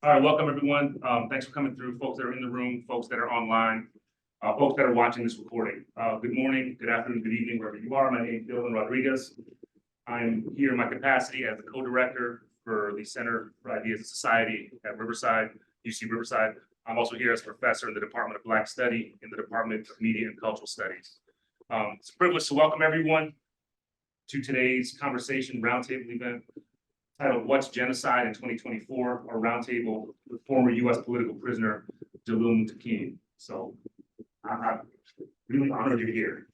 All right, welcome everyone. Thanks for coming through, folks that are in the room, folks that are online, folks that are watching this recording. Good morning, good afternoon, good evening, wherever you are. My name is Dylan Rodríguez. I'm here in my capacity as the co-director for the Center for Ideas and Society at Riverside, UC Riverside. I'm also here as a professor in the Department of Black Study in the Department of Media and Cultural Studies. It's a privilege to welcome everyone to today's conversation roundtable event titled What's Genocide in 2024, a roundtable with former U.S. political prisoner Jalil Muntaqim. So I'm really honored you're here.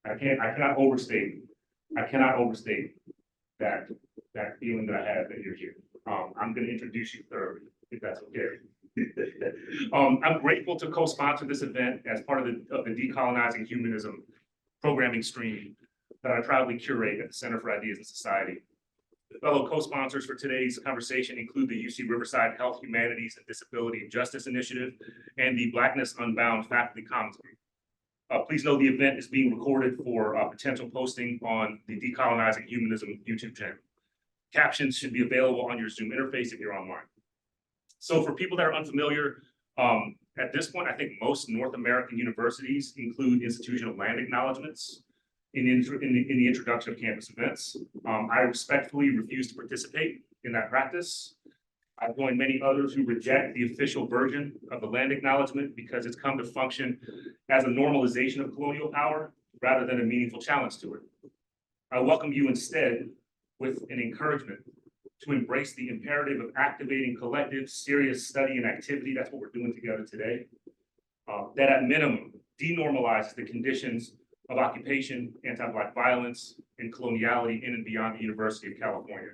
I cannot overstate that feeling that I have that you're here. I'm going to introduce you thoroughly, if that's okay. I'm grateful to co-sponsor this event as part of the Decolonizing Humanism programming stream that I proudly curate at the Center for Ideas and Society. The fellow co-sponsors for today's conversation include the UC Riverside Health, Humanities, and Disability Justice Initiative and the Blackness Unbound Faculty Commons Group. Please know the event is being recorded for potential posting on the Decolonizing Humanism YouTube channel. Captions should be available on your Zoom interface if you're online. So for people that are unfamiliar, at this point, I think most North American universities include institutional land acknowledgements in the introduction of campus events. I respectfully refuse to participate in that practice. I've joined many others who reject the official version of the land acknowledgement because it's come to function as a normalization of colonial power rather than a meaningful challenge to it. I welcome you instead with an encouragement to embrace the imperative of activating collective, serious study and activity. That's what we're doing together today. That at minimum denormalizes the conditions of occupation, anti-Black violence, and coloniality in and beyond the University of California.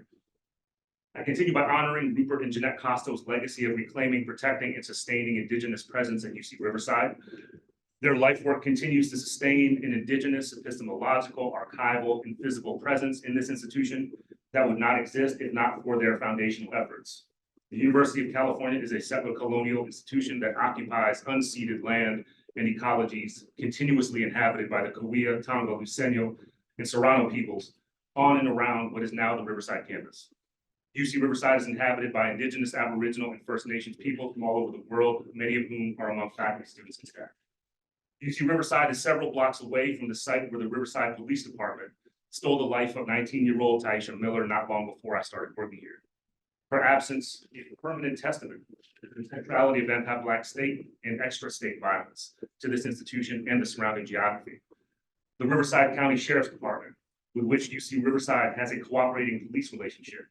I continue by honoring Rupert and Jeanette Costo's legacy of reclaiming, protecting, and sustaining Indigenous presence at UC Riverside. Their life work continues to sustain an Indigenous epistemological, archival, and physical presence in this institution that would not exist if not for their foundational efforts. The University of California is a settler colonial institution that occupies unceded land and ecologies continuously inhabited by the Cahuilla, Tonga, Luiseño, and Serrano peoples on and around what is now the Riverside campus. UC Riverside is inhabited by Indigenous, Aboriginal, and First Nations people from all over the world, many of whom are among faculty, students, and staff. UC Riverside is several blocks away from the site where the Riverside Police Department stole the life of 19-year-old Taisha Miller not long before I started working here. Her absence is a permanent testament to the centrality of anti-Black state and extra-state violence to this institution and the surrounding geography. The Riverside County Sheriff's Department, with which UC Riverside has a cooperating police relationship,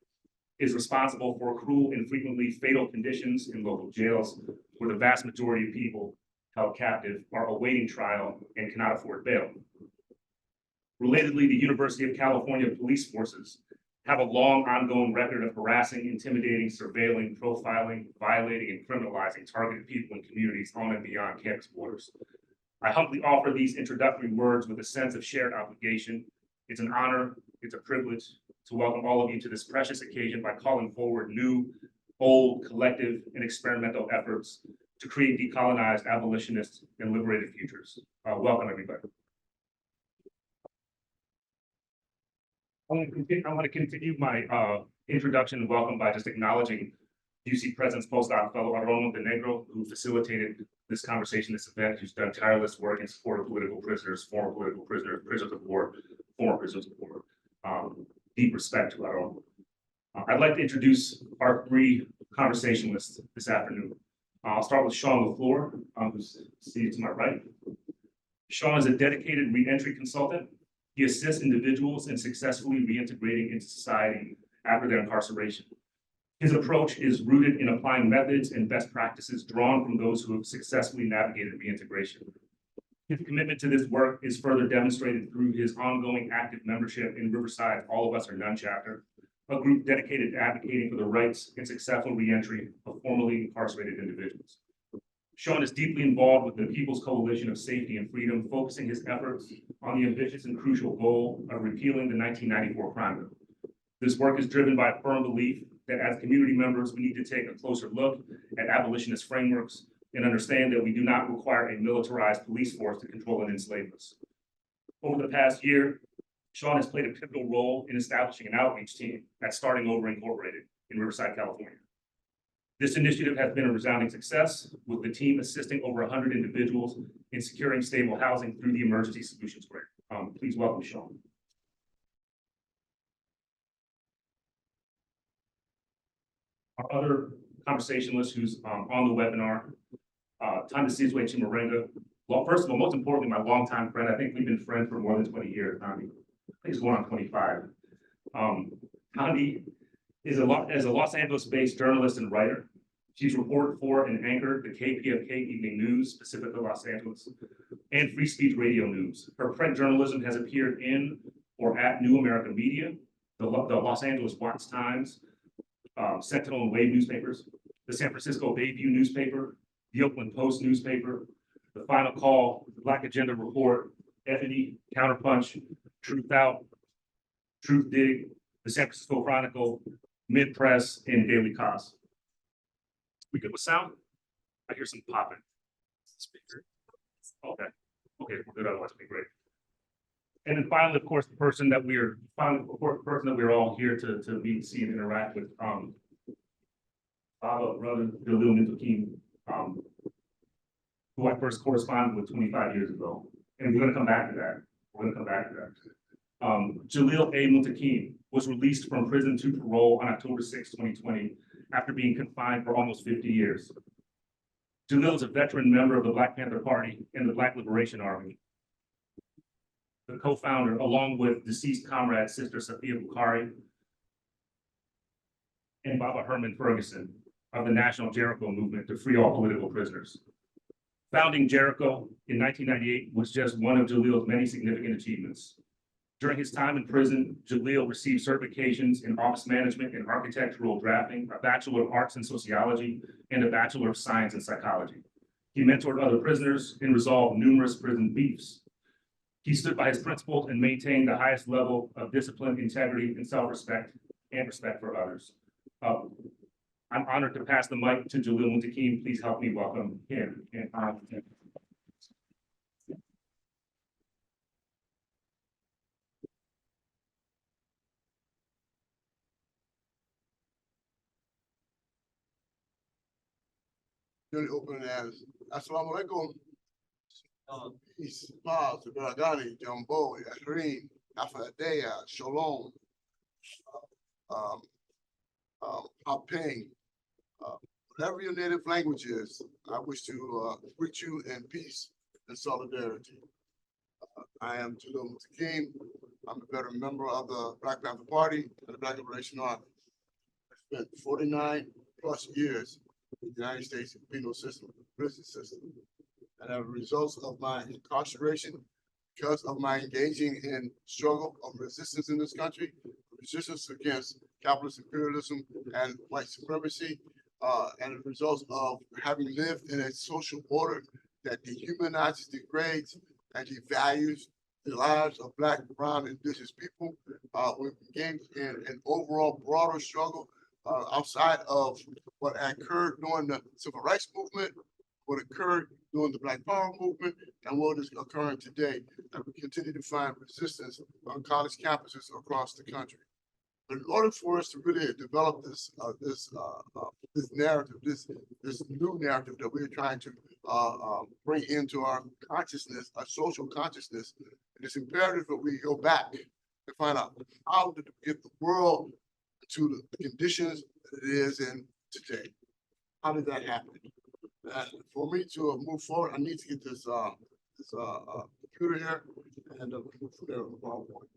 is responsible for cruel and frequently fatal conditions in local jails where the vast majority of people held captive are awaiting trial and cannot afford bail. Relatedly, the University of California police forces have a long ongoing record of harassing, intimidating, surveilling, profiling, violating, and criminalizing targeted people and communities on and beyond campus borders. I humbly offer these introductory words with a sense of shared obligation. It's an honor, it's a privilege to welcome all of you to this precious occasion by calling forward new, old, collective, and experimental efforts to create decolonized, abolitionist, and liberated futures. Welcome, everybody. I want to continue my introduction and welcome by just acknowledging UC President's postdoc fellow Arón Montenegro, who facilitated this conversation, this event, who's done tireless work in support of political prisoners, former political prisoners, prisoners of war, former prisoners of war. Deep respect to Arón. I'd like to introduce our three conversationalists this afternoon. I'll start with Shaun Leflore, who's seated to my right. Shaun is a dedicated reentry consultant. He assists individuals in successfully reintegrating into society after their incarceration. His approach is rooted in applying methods and best practices drawn from those who have successfully navigated reintegration. His commitment to this work is further demonstrated through his ongoing active membership in Riverside All of Us or None chapter, a group dedicated to advocating for the rights and successful reentry of formerly incarcerated individuals. Shaun is deeply involved with the People's Coalition of Safety and Freedom, focusing his efforts on the ambitious and crucial goal of repealing the 1994 crime bill. This work is driven by a firm belief that as community members, we need to take a closer look at abolitionist frameworks and understand that we do not require a militarized police force to control and enslave us. Over the past year, Shaun has played a pivotal role in establishing an outreach team at Starting Over Incorporated in Riverside, California. This initiative has been a resounding success, with the team assisting over 100 individuals in securing stable housing through the Emergency Solutions Grant. Please welcome Shaun. Our other conversationalist who's on the webinar, Thandi Chimurenga. Well, first of all, most importantly, my longtime friend. I think we've been friends for more than 20 years, Thandi. I think it's going on 25. Thandi is a Los Angeles-based journalist and writer. She's reported for and anchored the KPFK Evening News, Pacifica Los Angeles, and Free Speech Radio News. Her print journalism has appeared in or at New American Media, the Los Angeles Watch Times, Sentinel and Wave newspapers, the San Francisco Bayview newspaper, the Oakland Post newspaper, the Final Call, the Black Agenda Report, Ebony, Counterpunch, Truth Out, Truth Dig, the San Francisco Chronicle, Mid Press, and Daily Cause. We good with sound? I hear some popping. Speaker. Okay. Okay, we're good. Otherwise, it'll be great. And then finally, of course, the person that we're all here to meet, see, and interact with, Baba, brother Jalil Muntaqim, who I first corresponded with 25 years ago. And we're going to come back to that. Jalil A. Muntaqim was released from prison to parole on October 6, 2020, after being confined for almost 50 years. Jalil is a veteran member of the Black Panther Party and the Black Liberation Army. The co-founder, along with deceased comrade Sister Safia Bukhari and Baba Herman Ferguson, of the National Jericho Movement to free all political prisoners. Founding Jericho in 1998 was just one of Jalil's many significant achievements. During his time in prison, Jalil received certifications in office management and architectural drafting, a Bachelor of Arts in Sociology, and a Bachelor of Science in Psychology. He mentored other prisoners and resolved numerous prison beefs. He stood by his principles and maintained the highest level of discipline, integrity, and self-respect, and respect for others. I'm honored to pass the mic to Jalil Muntaqim. Please help me welcome him. Really open as Assalamu alaikum. Peace, paz, Baragani, Jumbo, Yashreen, Afadea, Shalom, Haping, whatever your native language is, I wish to greet you in peace and solidarity. I am Jalil Muntaqim. I'm a veteran member of the Black Panther Party and the Black Liberation Army. I spent 49 plus years in the United States penal system, prison system. And as a result of my incarceration, because of my engaging in struggle of resistance in this country, resistance against capitalist imperialism and white supremacy, and as a result of having lived in a social order that dehumanizes, degrades, and devalues the lives of Black, brown, and indigenous people, we've engaged in an overall broader struggle outside of what occurred during the Civil Rights Movement, what occurred during the Black Power movement, and what is occurring today. And we continue to find resistance on college campuses across the country. But in order for us to really develop this narrative, this new narrative that we're trying to bring into our consciousness, our social consciousness, it is imperative that we go back and find out how to get the world to the conditions that it is in today. How did that happen? And for me to move forward, I need to get this computer here and move from there on the PowerPoint.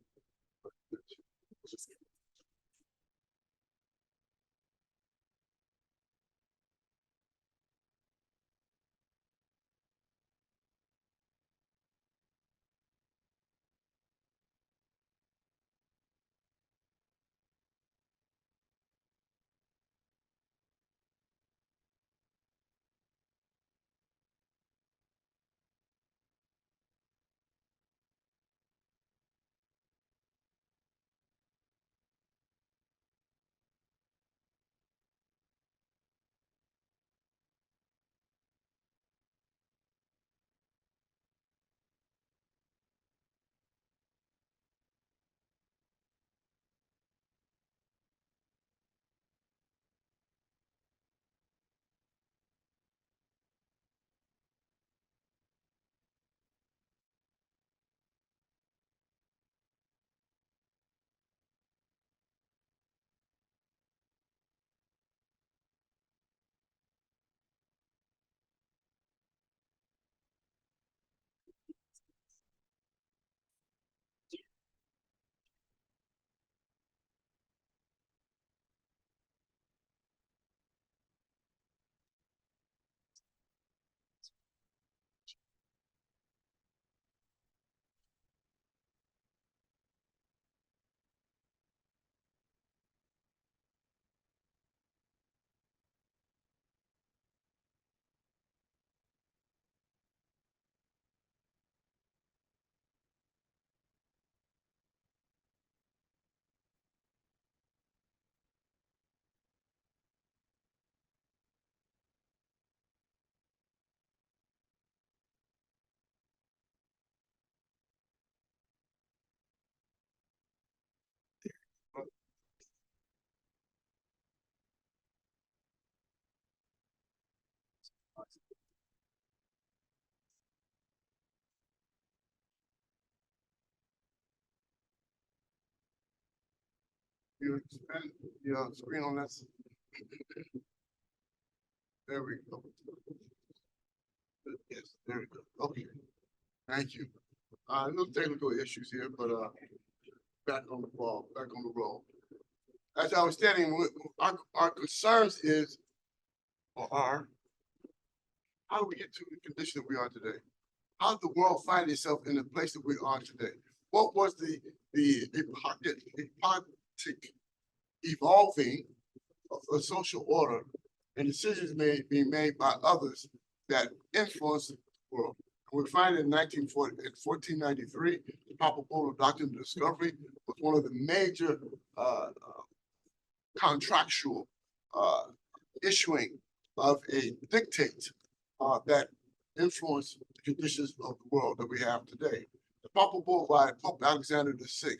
You expand your screen on that. There we go. Yes, there we go. Okay, thank you. No technical issues here, but back on the ball, back on the roll. As I was stating, our concerns is or are how do we get to the condition that we are today? How did the world find itself in the place that we are today? What was the epoch evolving of a social order and decisions being made by others that influenced the world? And we find in 1493, the Papal Bull of Doctrine of Discovery was one of the major contractual issuing of a dictate that influenced the conditions of the world that we have today. The Papal Bull by Pope Alexander VI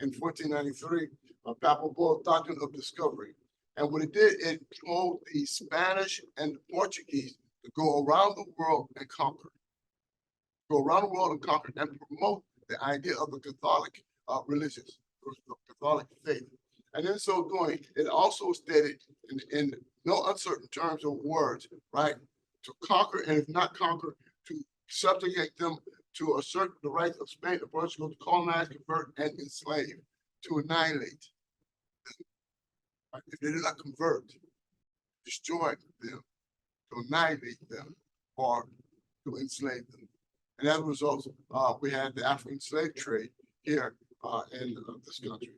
in 1493, a Papal Bull Doctrine of Discovery. And what it did, it told the Spanish and the Portuguese to go around the world and conquer. Go around the world and conquer and promote the idea of the Catholic religious, Catholic faith. And in so doing, it also stated in no uncertain terms or words, right, to conquer and if not conquer, to subjugate them, to assert the rights of Spain and Portugal to colonize, convert, and enslave, to annihilate. Right? If they did not convert, destroy them, to annihilate them, or to enslave them. And as a result, we had the African slave trade here in this country.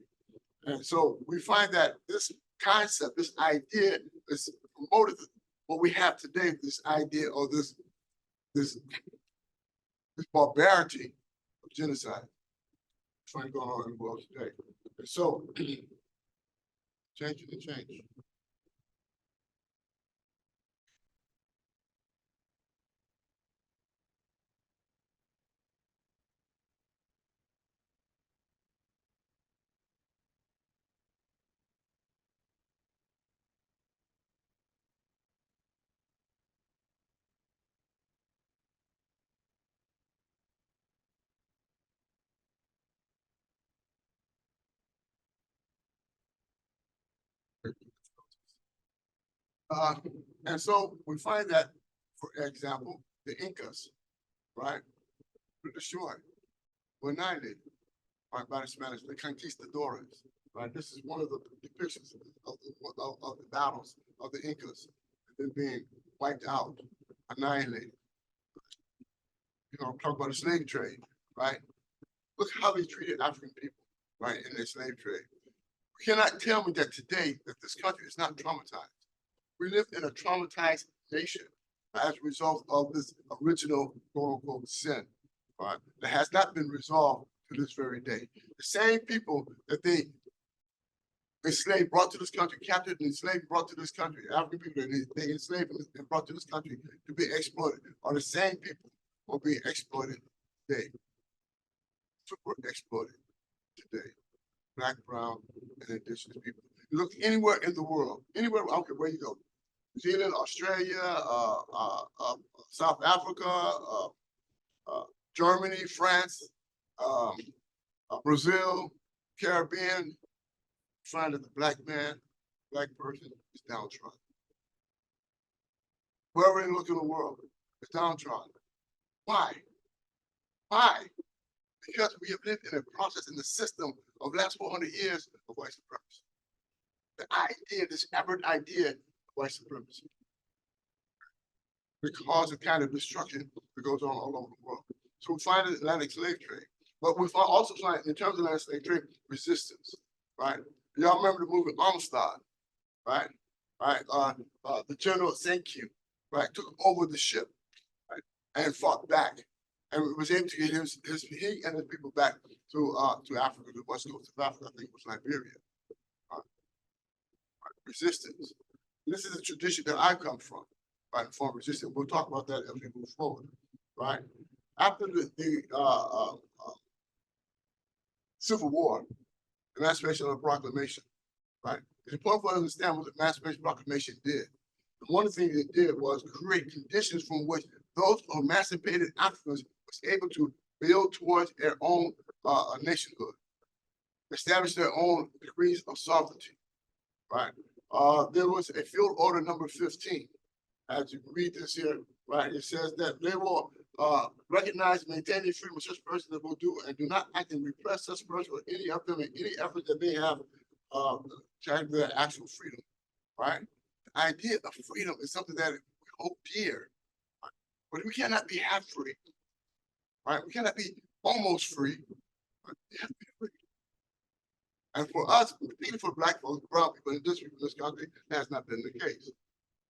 And so we find that this concept, this idea is promoted. What we have today, this idea or this barbarity of genocide trying to go on in the world today. And so changing the change. And so we find that, for example, the Incas, right, were destroyed, were annihilated, right, by the Spanish, the conquistadores, right? This is one of the depictions of the battles of the Incas, them being wiped out, annihilated. You know, talk about the slave trade, right? Look how they treated African people, right, in their slave trade. You cannot tell me that today that this country is not traumatized. We live in a traumatized nation as a result of this original quote unquote sin, right, that has not been resolved to this very day. The same people that they enslaved, brought to this country, captured and enslaved, brought to this country, African people that they enslaved and brought to this country to be exploited are the same people who are being exploited today. Super exploited today. Black, brown, and indigenous people. You look anywhere in the world, anywhere, I don't care where you go. New Zealand, Australia, South Africa, Germany, France, Brazil, Caribbean, find that the black man, black person is downtrodden. Wherever you look in the world, it's downtrodden. Why? Why? Because we have lived in a process in the system of the last 400 years of white supremacy. The idea, this aberrant idea of white supremacy, because of kind of destruction that goes on all over the world. So we find the Atlantic slave trade, but we also find, in terms of Atlantic slave trade, resistance, right? Y'all remember the movie Amistad, right? Right. The General Zenkiu, right, took over the ship, right, and fought back, and was able to get he and his people back to Africa, the west coast of Africa. I think it was Liberia. Resistance. This is a tradition that I come from, right? From resistance. We'll talk about that as we move forward, right? After the Civil War, the Emancipation Proclamation, right? It's important for us to understand what the Emancipation Proclamation did. And one of the things it did was create conditions from which those emancipated Africans was able to build towards their own nationhood. establish their own degrees of sovereignty, right? There was a field order number 15. As you read this here, right, it says that they will recognize and maintain the freedom of such persons that will do and do not act and repress such persons or any of them in any effort that they have to have their actual freedom, right? The idea of freedom is something that we hold dear, right? But we cannot be half free, right? We cannot be almost free, right? We have to be free. And for us, particularly for Black folks, brown people in this country, that has not been the case.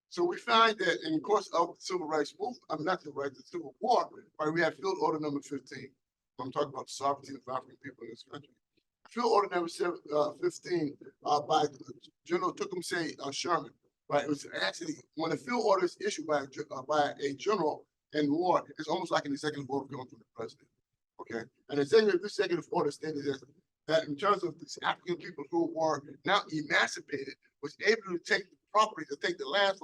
So we find that in the course of the civil rights movement, I mean, not civil rights, the Civil War, right, we have field order number 15. I'm talking about the sovereignty of African people in this country. Field order number 15 by General Tecumseh Sherman, right? It was actually, when a field order is issued by a general in war, it's almost like an executive order coming from the president, okay? And this executive order stated that in terms of these African people who were now emancipated, was able to take the property, to take the land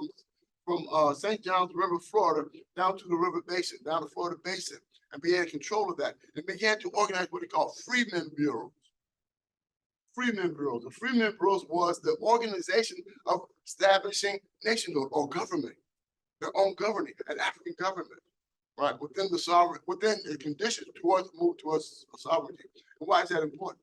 from St. John's River, Florida, down to the river basin, down the Florida basin, and began control of that, and began to organize what they call freedmen bureaus. Freedmen bureaus. The freedmen bureaus was the organization of establishing nationhood or government, their own governing, an African government, right, within the conditions towards move towards sovereignty. And why is that important?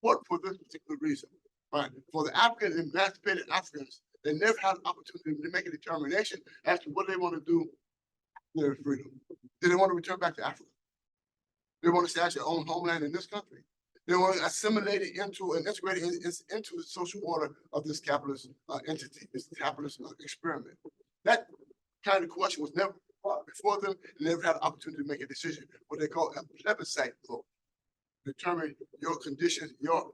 Important for this particular reason, right? For the African emancipated Africans, they never had an opportunity to make a determination as to what they want to do with their freedom. Do they want to return back to Africa? They want to establish their own homeland in this country. They want to assimilate it into and integrate it into the social order of this capitalist entity, this capitalist experiment. That kind of question was never brought before them, and never had an opportunity to make a decision, what they call a plebiscite vote. Determine your conditions, your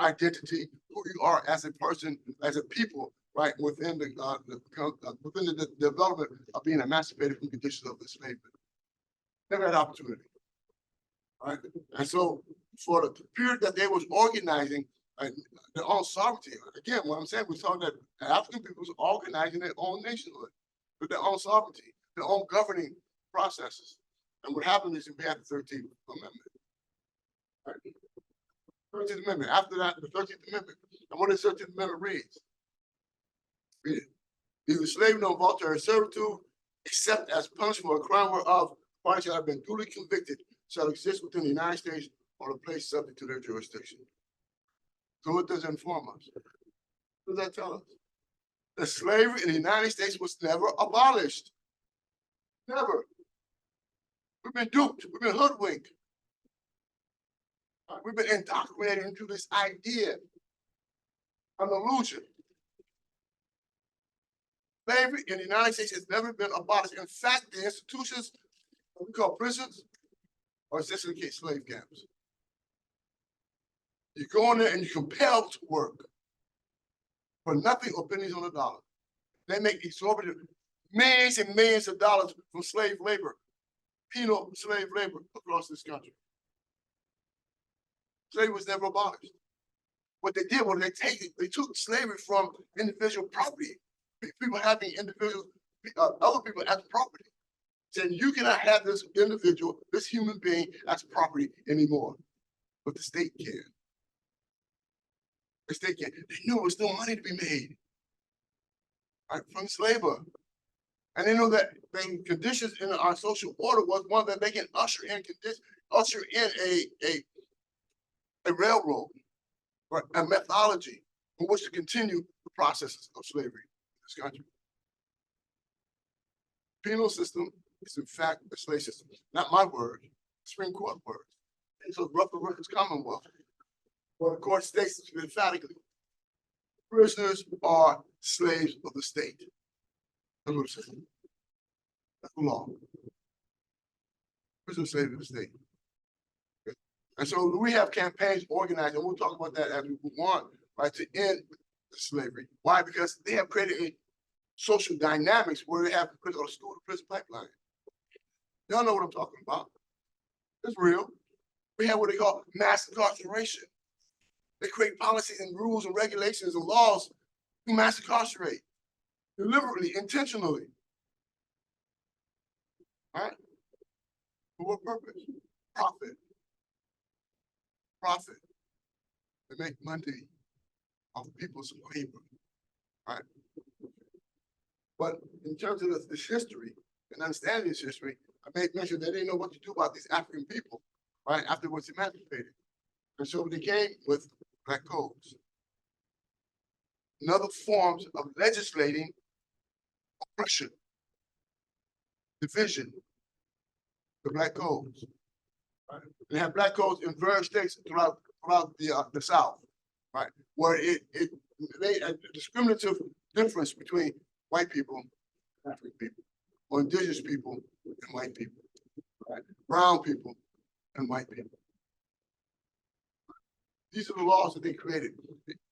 identity, who you are as a person, as a people, right, within the development of being emancipated from conditions of enslavement. Never had opportunity, right? And so for the period that they was organizing their own sovereignty, again, what I'm saying, we're talking that African people was organizing their own nationhood with their own sovereignty, their own governing processes. And what happened is we had the 13th Amendment. Right? 13th Amendment. After that, the 13th Amendment. And what the 13th Amendment reads? Read it. Neither slavery nor voluntary servitude, except as punishment for a crime whereof parties shall have been duly convicted, shall exist within the United States or a place subject to their jurisdiction. So what does it inform us? What does that tell us? That slavery in the United States was never abolished. Never. We've been duped. We've been hoodwinked. We've been indoctrinated into this idea, an illusion. Slavery in the United States has never been abolished. In fact, the institutions we call prisons are essentially slave camps. You go in there and you're compelled to work for nothing or pennies on the dollar. They make exorbitant millions and millions of dollars from slave labor, penal slave labor across this country. Slavery was never abolished. What they did was they took slavery from individual property, people having other people as property. Saying you cannot have this individual, this human being as property anymore. But the state can. The state can. They knew there was still money to be made, right, from this labor. And they know that the conditions in our social order was one that they can usher in a railroad, right, a methodology in which to continue the processes of slavery in this country. Penal system is in fact a slave system. Not my word, Supreme Court word. And so Rutherford versus Commonwealth, where the court states emphatically, prisoners are slaves of the state. That's what it says. That's the law. Prisoners are slaves of the state. Okay. And so we have campaigns organized, and we'll talk about that as we move on, right, to end slavery. Why? Because they have created a social dynamics where they have a school to prison pipeline. Y'all know what I'm talking about. It's real. We have what they call mass incarceration. They create policies and rules and regulations and laws to mass incarcerate, deliberately, intentionally. All right? For what purpose? Profit. Profit. They make money off people's labor, right? But in terms of this history and understanding this history, I made mention they didn't know what to do about these African people, right, afterwards emancipated. And so they came with black codes and other forms of legislating oppression, division, the black codes. Right? They have black codes in various states throughout the South, right? Where it made a discriminative difference between white people, African people, or indigenous people and white people, right? Brown people and white people. These are the laws that they created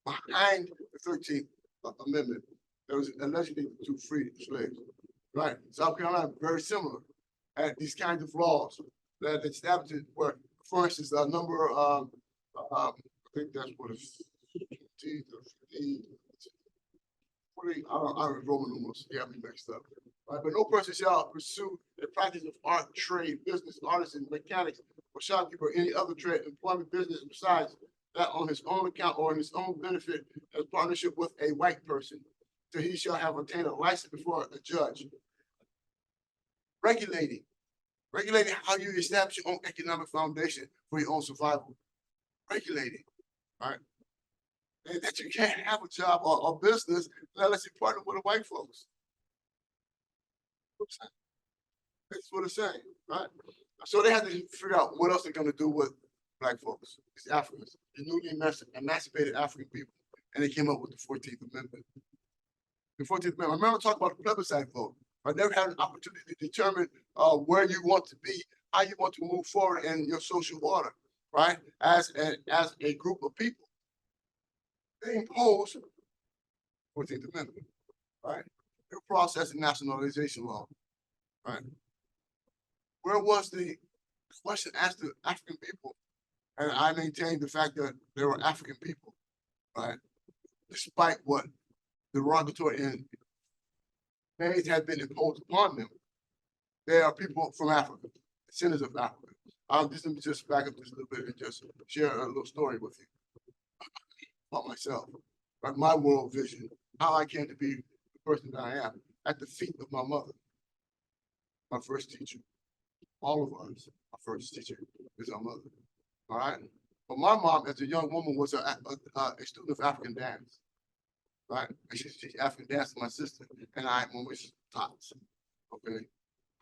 behind the 13th Amendment that was allegedly to free slaves, right? South Carolina, very similar, had these kinds of laws that established where, for instance, a number of, I think that's what it's 15, 40, I don't Roman numerals, they have me mixed up. Right? But no person shall pursue the practice of art, trade, business, artisan, mechanics, or shopkeeper, or any other trade, employment, business besides that on his own account or in his own benefit as partnership with a white person, till he shall have obtained a license before a judge. Regulating how you establish your own economic foundation for your own survival. Regulating, right? And that you can't have a job or business unless you partner with the white folks. That's what it's saying, right? So they had to figure out what else they're going to do with black folks, these Africans, the newly emancipated African people, and they came up with the 14th Amendment. The 14th Amendment. I remember talking about the plebiscite vote. I never had an opportunity to determine where you want to be, how you want to move forward in your social order, right? As a group of people. They imposed 14th Amendment, right? Due process and nationalization law, right? Where was the question asked to African people? And I maintained the fact that there were African people, right? Despite what derogatory names had been imposed upon them. They are people from Africa, descendants of Africa. Let me just back up just a little bit and just share a little story with you about myself, right? My world vision, how I came to be the person that I am at the feet of my mother, my first teacher. All of us, our first teacher is our mother, all right? But my mom, as a young woman, was a student of African dance, right? And she teach African dance to my sister and I when we taught, okay?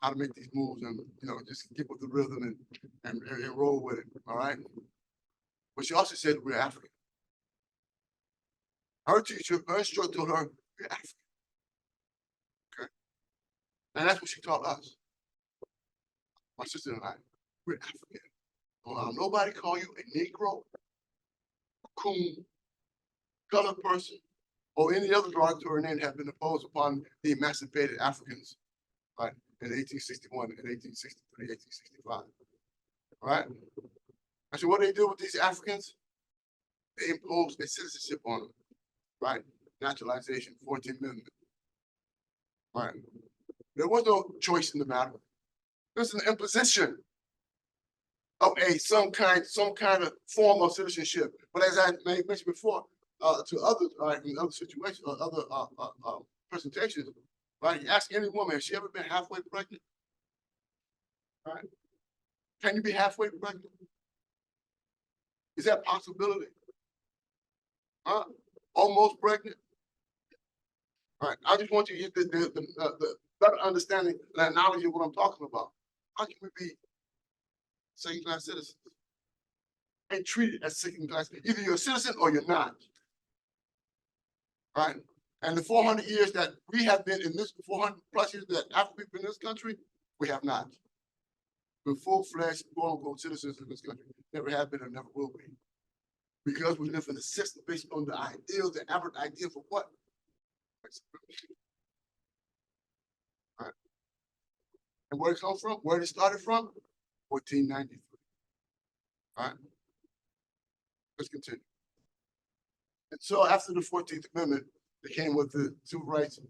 How to make these moves and, just get with the rhythm and roll with it, all right? But she also said we're African. Her teacher, her instructor told her, we're African, okay? And that's what she taught us. My sister and I, we're African. Don't allow nobody call you a Negro, a coon, colored person, or any other derogatory name that have been imposed upon the emancipated Africans, right, in 1861, and 1863, 1865, right? I said, what do they do with these Africans? They imposed a citizenship on them, right? Naturalization, 14th Amendment, right? There was no choice in the matter. There's an imposition of some kind of form of citizenship. But as I mentioned before, to others, right, in other situations or other presentations, right? You ask any woman, has she ever been halfway pregnant? Right? Can you be halfway pregnant? Is that a possibility? Almost pregnant? All right. I just want you to get the better understanding and knowledge of what I'm talking about. How can we be second-class citizens and treated as second-class? Either you're a citizen or you're not. Right? And the 400 years that we have been in this, 400 plus years that Africa been in this country, we have not. We're full-fledged, quote-unquote citizens in this country. Never have been and never will be. Because we live in a system based on the ideal, the average idea for what? All right. And where it comes from, where it started from? 1493. All right. Let's continue. And so after the 14th Amendment, they came with the civil rights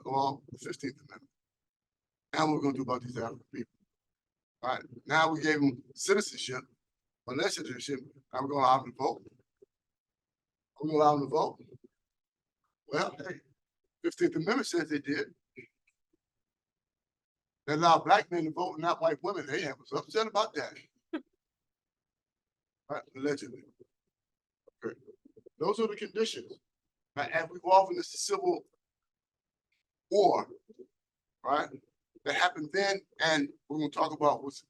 along the 15th Amendment. Now what we're going to do about these African people. All right. Now we gave them citizenship, or less citizenship. Now we're going to allow them to vote. we allow them to vote. Well, hey, 15th Amendment says they did. They allow black men to vote and not white women. They have us upset about that. Right, allegedly. Okay. Those are the conditions. Right, and we evolve into civil war, right? That happened then, and we're going to talk about what's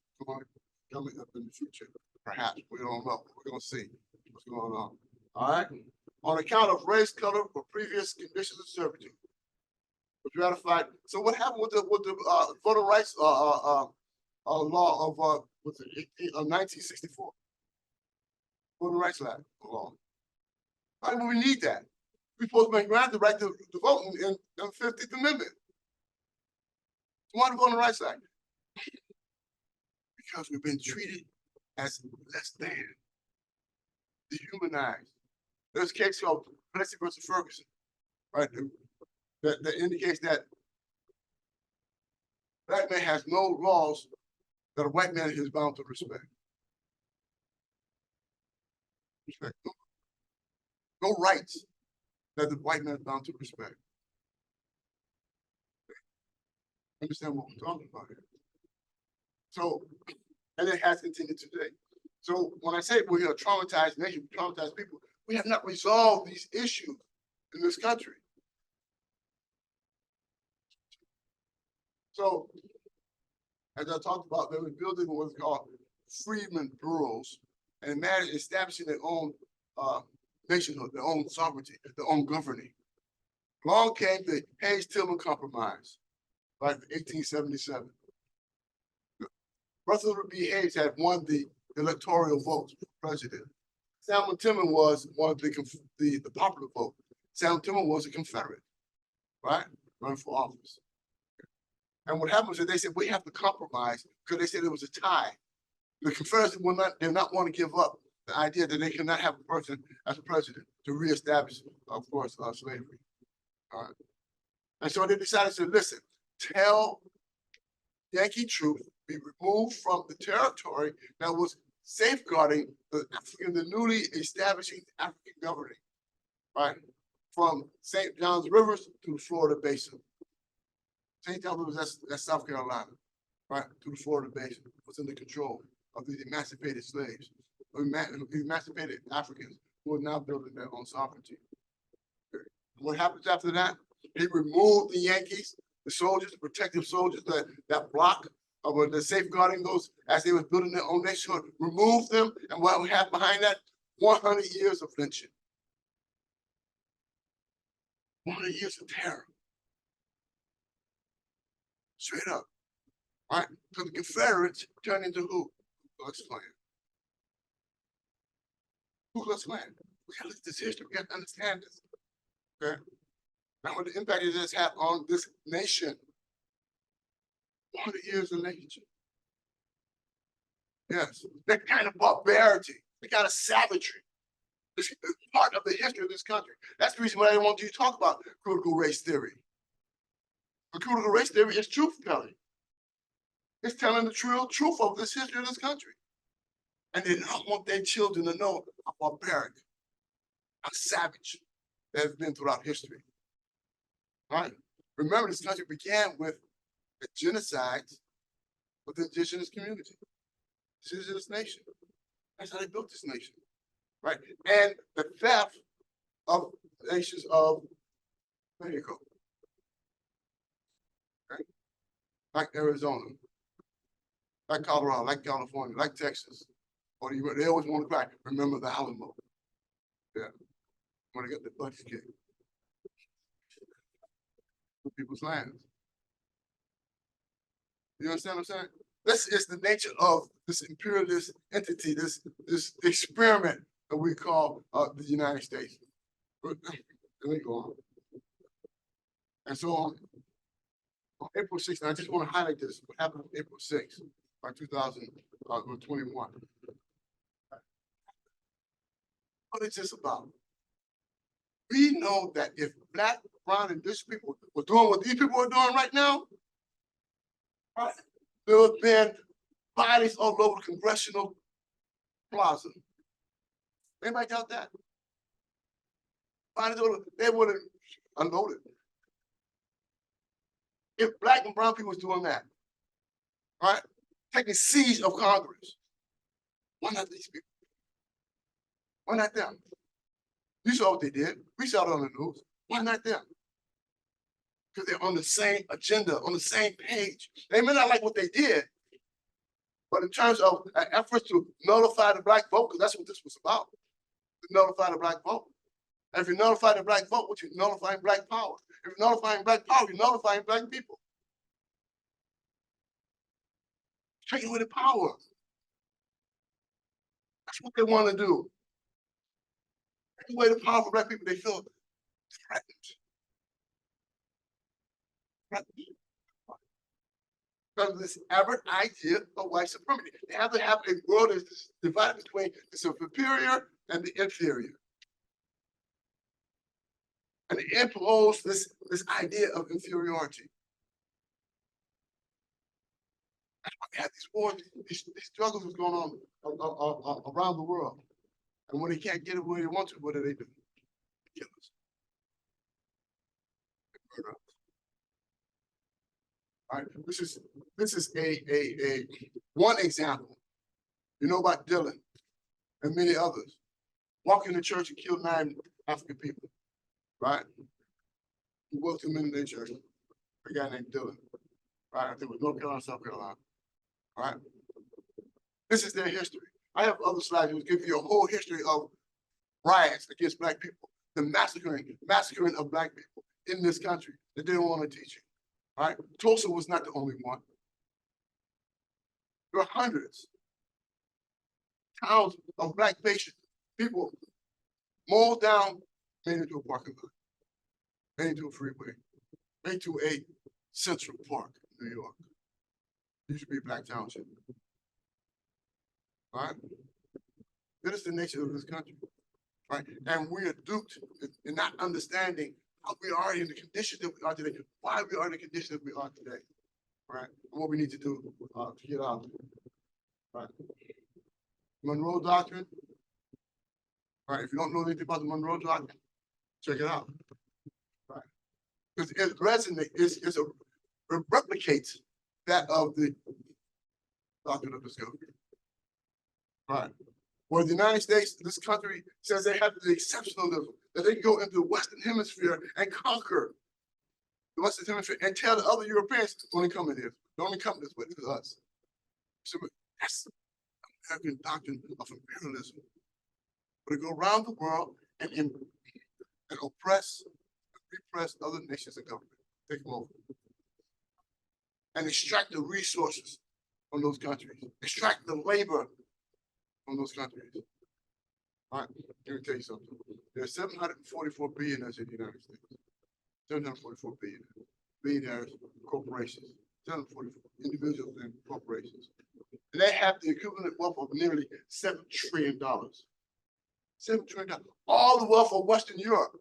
coming up in the future. Perhaps we don't know. We're going to see what's going on. All right. On account of race, color, or previous conditions of servitude, was ratified. So what happened with the voter rights law of 1964? Voter rights law. Why do we need that? We're supposed to grant the right to vote in the 15th Amendment. Why the Voting Rights Act? Because we've been treated as less than, dehumanized. There's a case called Plessy versus Ferguson, right? That indicates that black man has no laws that a white man is bound to respect. No rights that the white man is bound to respect. Understand what we're talking about here. So, and it has continued today. So when I say we're a traumatized nation, traumatized people, we have not resolved these issues in this country. So, as I talked about, they were building what's called freedmen bureaus and managed establishing their own nationhood, their own sovereignty, their own governing. Along came the Hayes-Tillman Compromise, like 1877. Rutherford B. Hayes had won the electoral vote for president. Samuel Tillman was one of the popular vote. Samuel Tillman was a Confederate, right? Running for office. And what happened is they said, we have to compromise because they said it was a tie. The Confederates did not want to give up the idea that they cannot have a person as a president to reestablish, of course, slavery. All right. And so they decided to listen, tell Yankee troops be removed from the territory that was safeguarding the newly establishing African governing, right? From St. John's Rivers to the Florida Basin. St. John's Rivers, that's South Carolina, right? To the Florida Basin was under control of these emancipated slaves, emancipated Africans who are now building their own sovereignty. What happens after that? He removed the Yankees, the soldiers, the protective soldiers, that block of the safeguarding those as they were building their own nation, removed them, and what we have behind that, 100 years of lynching. 100 years of terror. Straight up. All right? So the Confederates turned into who? Ku Klux Klan. Ku Klux Klan. We gotta look at this history, we gotta understand this. Okay? Now what the impact it has had on this nation. 100 years of nation. Yes, that kind of barbarity, that kind of savagery. This is part of the history of this country. That's the reason why I didn't want you to talk about critical race theory. But critical race theory is truth telling. It's telling the true truth of this history of this country. And they don't want their children to know how barbaric, how savage they have been throughout history. Right? Remember, this country began with a genocide of the indigenous community, indigenous nation. That's how they built this nation, right? And the theft of nations of Mexico, right? Like Arizona, like Colorado, like California, like Texas. Or they always want to cry, remember the Alamo. Yeah, when they got the budget kicked. People's lands. You understand what I'm saying? This is the nature of this imperialist entity, this experiment that we call the United States. Let me go on. And so on April 6th, I just want to highlight this, what happened on April 6th, 2021. What is this about? We know that if Black, brown, and Indigenous people were doing what these people are doing right now, right, there would have been bodies all over the Congressional Plaza. Anybody doubt that? they would have unloaded. If black and brown people was doing that, right, taking siege of Congress, why not these people? Why not them? You saw what they did. We saw it on the news. Why not them? Because they're on the same agenda, on the same page. They may not like what they did, but in terms of an effort to nullify the black vote, because that's what this was about, to nullify the black vote. And if you nullify the black vote, what you're nullifying black power. If you're nullifying black power, you're nullifying black people. Taking away the power. That's what they want to do. Take away the power for black people. They feel threatened. Because of this aberrant idea of white supremacy. They have to have a world that's divided between the superior and the inferior. And they impose this idea of inferiority. That's why they have these wars, these struggles that's going on around the world. And when they can't get it where they want to, what do? They kill us. They murder us. All right, this is a one example. You know about Dylan and many others. Walked in the church and killed 9 African people. Right? He walked them in their church. A guy named Dylan. Right? I think it was North Carolina, South Carolina. All right. This is their history. I have other slides that will give you a whole history of riots against black people, the massacring of black people in this country that they don't want to teach you. All right. Tulsa was not the only one. There are hundreds of towns of black patients, people mauled down, made into a parking lot, made into a freeway, made into a Central Park in New York. It used to be a black township. All right? That is the nature of this country. Right? And we are duped in not understanding how we are in the condition that we are today, why we are in the condition that we are today. Right? And what we need to do to get out of it. Right? Monroe Doctrine. Right? If you don't know anything about the Monroe Doctrine, check it out. Right? Because it resonates, it replicates that of the Doctrine of Discovery. Right. Where the United States, this country, says they have the exceptionalism, that they can go into the Western Hemisphere and conquer the Western Hemisphere and tell the other Europeans, don't come in here, don't come this way, to us. So that's the American doctrine of imperialism. But to go around the world and oppress and repress other nations and governments, take them over. And extract the resources from those countries, extract the labor from those countries. All right, let me tell you something. There's 744 billionaires in the United States. 744 billionaires, corporations, 744 individuals and corporations. And they have the equivalent wealth of nearly $7 trillion. $7 trillion. All the wealth of Western Europe,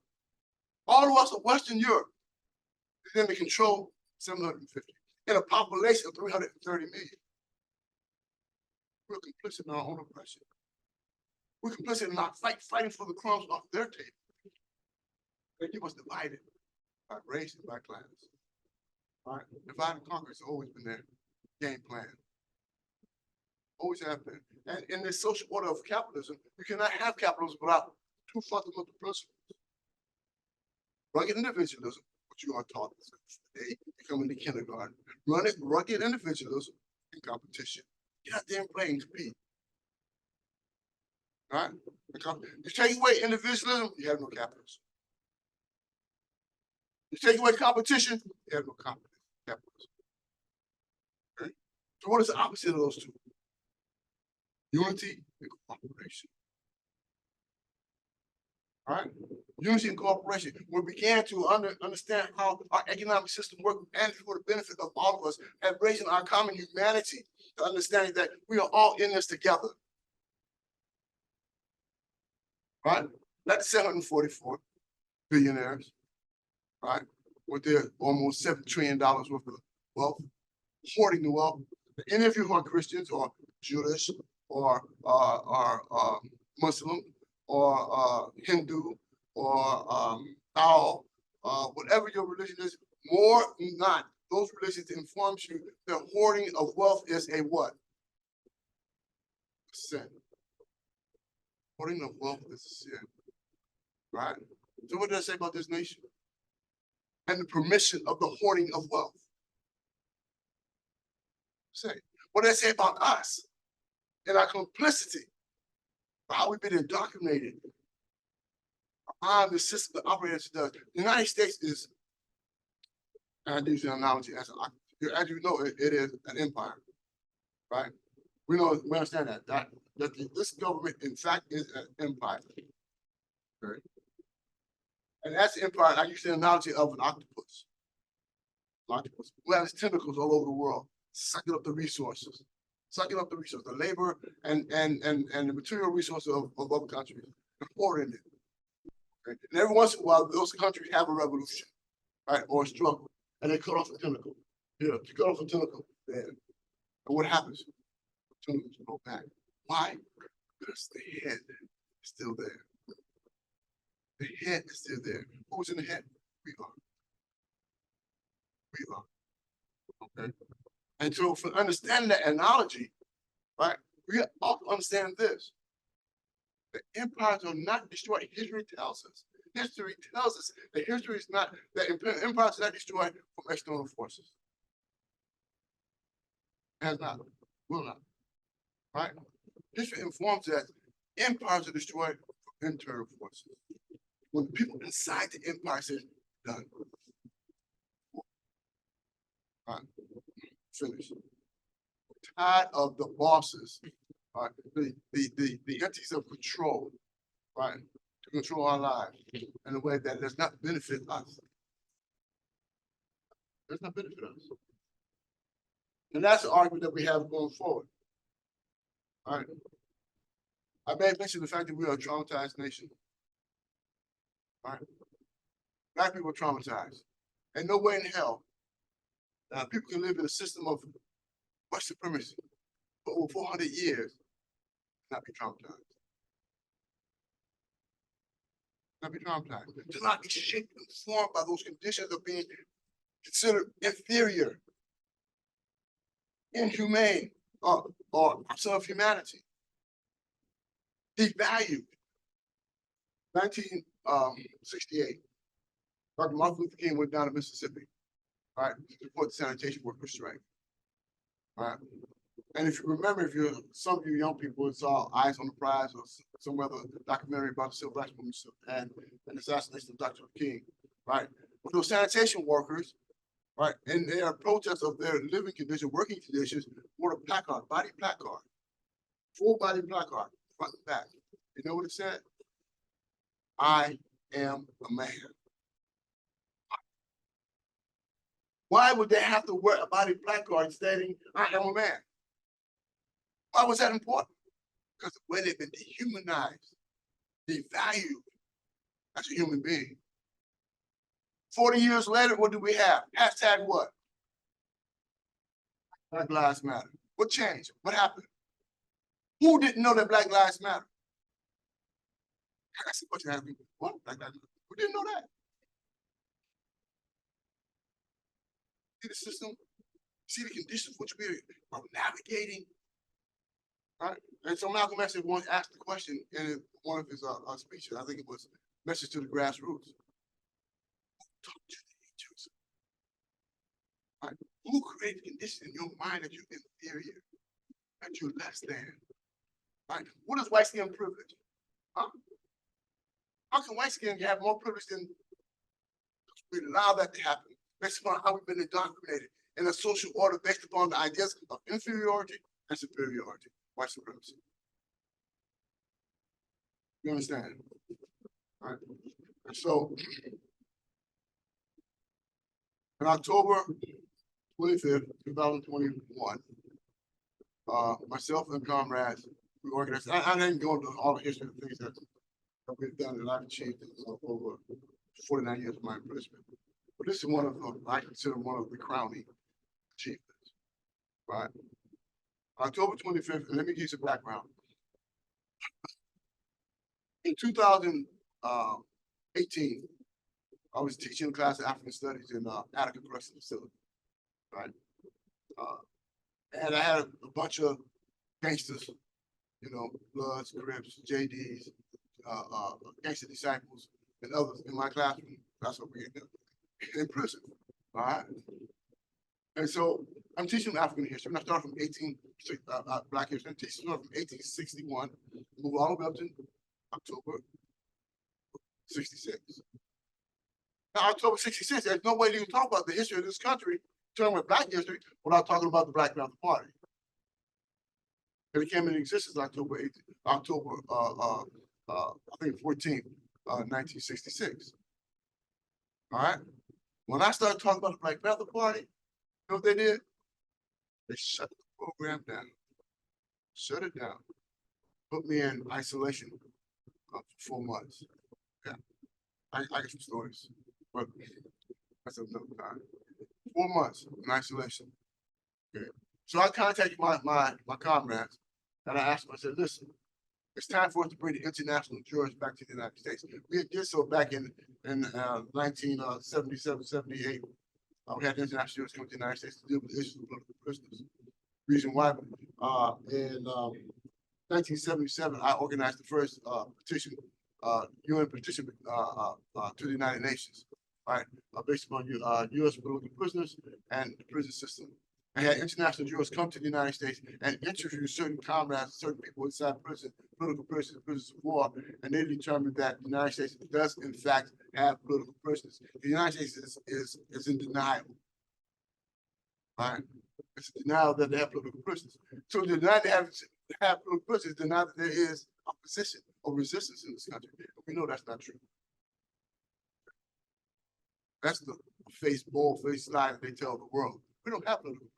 all the wealth of Western Europe is in the control 750. In a population of 330 million. We're complicit in our own oppression. We're complicit in our fighting for the crumbs off their table. They keep us divided by race and by class. All right, divide and conquer has always been their game plan. Always have been. And in this social order of capitalism, you cannot have capitalism without 2 fundamental principles. Rugged individualism, which you are taught today, you come into kindergarten. Rugged individualism and competition. Get out there and play and compete. All right? You take away individualism, you have no capitalism. You take away competition, you have no capitalism. Okay? So what is the opposite of those two? Unity and cooperation. All right? Unity and cooperation. We began to understand how our economic system works and for the benefit of all of us and raising our common humanity to understanding that we are all in this together. Right? Not the 744 billionaires, right? With their almost $7 trillion worth of wealth, hoarding the wealth. Any of you who are Christians or Jewish or Muslim or Hindu or Tao, whatever your religion is, more than not, those religions informs you that hoarding of wealth is a what? Sin. Hoarding of wealth is a sin. Right? So what did I say about this nation? And the permission of the hoarding of wealth. Say, what did I say about us and our complicity? How we've been indoctrinated on the system that operates does. The United States is, and I use the analogy as you know, it is an empire, right? We understand that this government, in fact, is an empire. Right? And that's the empire. I use the analogy of an octopus. Octopus who has tentacles all over the world, sucking up the resources, the labor and the material resources of other countries, and hoarding it. Right? And every once in a while, those countries have a revolution, right, or a struggle, and they cut off a tentacle. Yeah, to cut off a tentacle, there. And what happens? The tentacles go back. Why? Because the head is still there. The head is still there. Who's in the head? We are. We are. Okay. And so, for understanding that analogy, right, we also understand this. The empires are not destroyed. History tells us. History tells us that history is not, that empires are not destroyed from external forces. Has not, will not. Right? History informs that empires are destroyed from internal forces. When people inside the empire say, done. All right. Finish. Tired of the bosses, right? The entities of control, right? To control our lives in a way that does not benefit us. Does not benefit us. And that's the argument that we have going forward. All right. I made mention of the fact that we are a traumatized nation. All right. Black people are traumatized. And no way in hell people can live in a system of white supremacy for over 400 years and not be traumatized. Not be traumatized. To not be shaped and formed by those conditions of being considered inferior, inhumane, or absent of humanity. Devalued. 1968, Dr. Martin Luther King went down to Mississippi, right, to support the sanitation workers strike. Right. And if you remember, some of you young people saw Eyes on the Prize or some other documentary about the civil rights movement and the assassination of Dr. King, right? But those sanitation workers, right, in their protest of their living conditions, working conditions, wore a placard, body placard, full body placard, front and back. You know what it said? I am a man. Why would they have to wear a body placard stating, I am a man? Why was that important? Because the way they've been dehumanized, devalued as a human being. 40 years later, what do we have? Hashtag what? Black Lives Matter. What changed? What happened? Who didn't know that Black Lives Matter? That's the question I have. What? Black Lives Matter. Who didn't know that? See the system? See the conditions which we are navigating? Right? And so Malcolm X once asked the question in one of his speeches, I think it was Message to the Grassroots. Talk to the angels. Right? Who created conditions in your mind that you're inferior, that you're less than? Right? What is white skin privilege? Huh? How can white skin have more privilege than we allow that to happen based upon how we've been indoctrinated in a social order based upon the ideas of inferiority and superiority, white supremacy? You understand? All right. And so in October 25th, 2021, myself and comrades, we organized. I didn't go into all the history of things that we've done and I've achieved over 49 years of my imprisonment. But this is one of them, I consider one of the crowning achievements. Right? October 25th, and let me give you some background. In 2000, 18, I was teaching a class of African Studies in Attica Correctional Facility, right? And I had a bunch of gangsters, you know, Bloods, Crips, JDs, gangster disciples, and others in my classroom. That's what we ended up in prison, all right? And so I'm teaching African history, and I started from Black history. I'm teaching from 1861, move all the way up to October 66. Now, October 66, there's no way you can talk about the history of this country, talking about Black history, without talking about the Black Panther Party. It came into existence October 14th, 1966. All right. When I started talking about the Black Panther Party, you know what they did? They shut the program down, shut it down, put me in isolation for 4 months. Yeah, I got some stories, but that's another time. 4 months in isolation. Okay. So I contacted my comrades, and I asked them, I said, listen, it's time for us to bring the international jurors back to the United States. We did so back in 1977, 78. We had international jurors come to the United States to deal with issues of political prisoners. Reason why, in 1977, I organized the first petition, UN petition to the United Nations, right, based upon U.S. political prisoners and the prison system. I had international jurors come to the United States and interview certain comrades, certain people inside prison, political prisoners, prisoners of war, and they determined that the United States does in fact have political prisoners. The United States is in denial, right? It's a denial that they have political prisoners. So the denial they have political prisoners, deny that there is opposition or resistance in this country. We know that's not true. That's the bold-faced lie that they tell the world. We don't have political prisoners.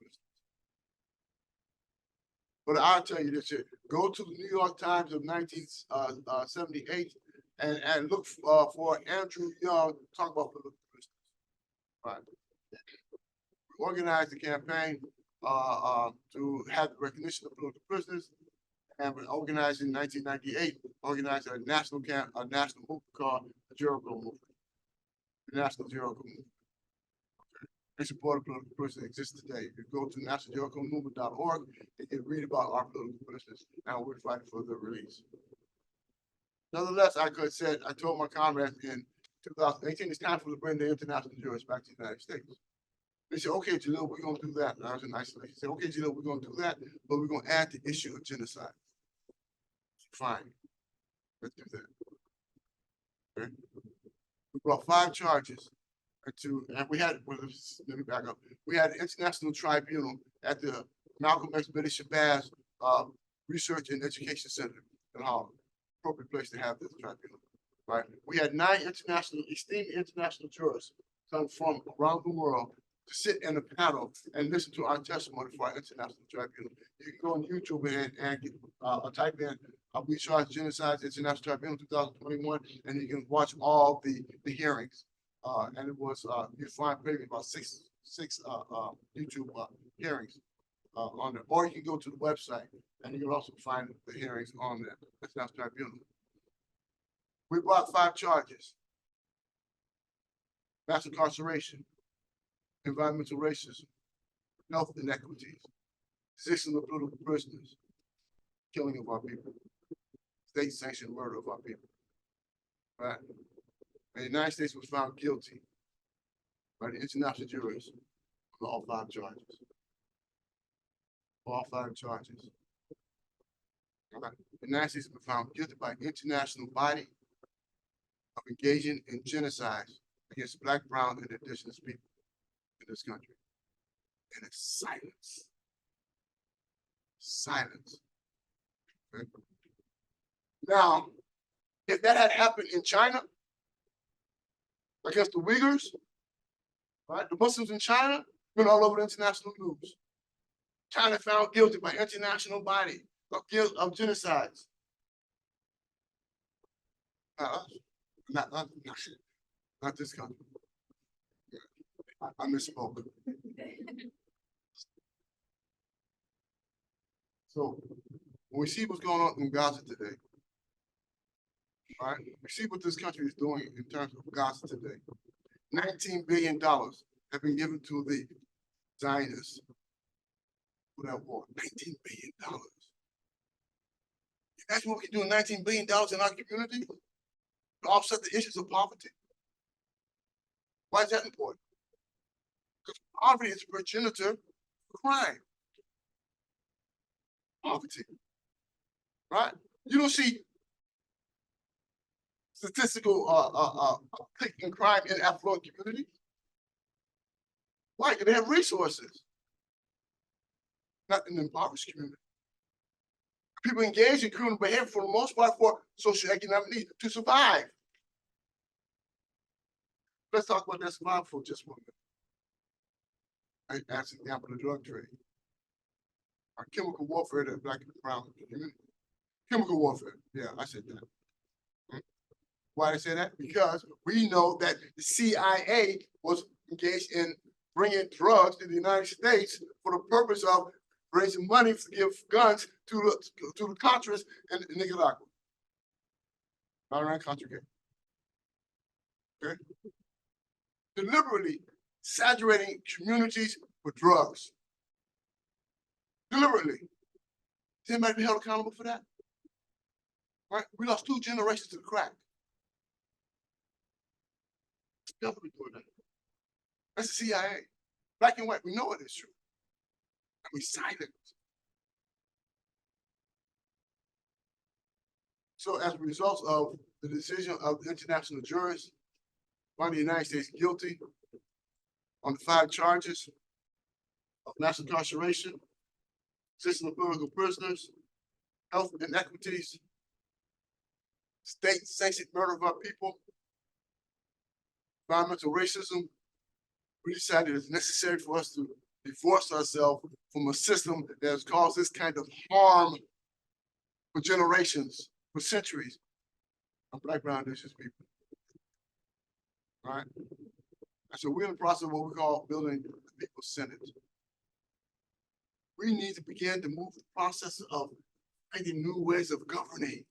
But I'll tell you this here. Go to the New York Times of 1978 and look for Andrew Young talk about political prisoners. Right. We organized the campaign to have the recognition of political prisoners, and we organized in 1998, organized a national movement called the Jericho Movement, the National Jericho Movement. In support of political prisoners that exist today. You go to nationaljerichomovement.org and you read about our political prisoners and we're fighting for their release. Nonetheless, I told my comrades in 2018, it's time for to bring the international jurors back to the United States. They said, okay, Jalil, we're going to do that. And I was in isolation. They said, okay, Jalil, we're going to do that, but we're going to add the issue of genocide. Fine, let's do that. Okay. We brought 5 charges. And we had, let me back up. We had an international tribunal at the Malcolm X Betty Shabazz Research and Education Center in Harlem. Appropriate place to have this tribunal, right? We had 9 esteemed international jurors come from around the world to sit in a panel and listen to our testimony for our international tribunal. You can go on YouTube and type in "We Charge Genocide International Tribunal 2021," and you can watch all the hearings. And it was you find maybe about six YouTube hearings on there, or you can go to the website and you can also find the hearings on there. That's not tribunal. We brought 5 charges: mass incarceration, environmental racism, health inequities, position of political prisoners, killing of our people, state-sanctioned murder of our people. Right. And the United States was found guilty by the international jurors on all 5 charges. All 5 charges. Right. The United States was found guilty by an international body of engaging in genocide against Black, brown, and indigenous people in this country. And it's silence. Silence. Okay. Now, if that had happened in China, against the Uyghurs, right? The Muslims in China been all over the international news. China found guilty by international body of genocides. Not this country. I misspoke. So when we see what's going on in Gaza today, All right, we see what this country is doing in terms of Gaza today. $19 billion have been given to the Zionists for that war. $19 billion. That's what we can do. $19 billion in our community to offset the issues of poverty. Why is that important? Because poverty is a progenitor of crime. Poverty, right? You don't see statistical uptick in crime in affluent communities. Why? Because they have resources, not in impoverished communities. People engage in criminal behavior for the most part for socio-economic needs to survive. Let's talk about that survival for just one minute. As an example, the drug trade. Our chemical warfare that Black and brown community. Chemical warfare. Yeah, I said that. Why did I say that? Because we know that the CIA was engaged in bringing drugs to the United States for the purpose of raising money to give guns to the Contras in Nicaragua. Not around Contra. Okay? Deliberately saturating communities with drugs. Deliberately. Does anybody be held accountable for that? Right? We lost 2 generations to the crack. It's government doing that. That's the CIA. Black and white, we know it is true. And we silent. So as a result of the decision of the international jurors, find the United States guilty on the 5 charges of mass incarceration, system of political prisoners, health inequities, state-sanctioned murder of our people, environmental racism. We decided it's necessary for us to divorce ourselves from a system that has caused this kind of harm for generations, for centuries, of Black, brown, indigenous people. All right? And so we're in the process of what we call building the People's Senate. We need to begin to move the process of finding new ways of governing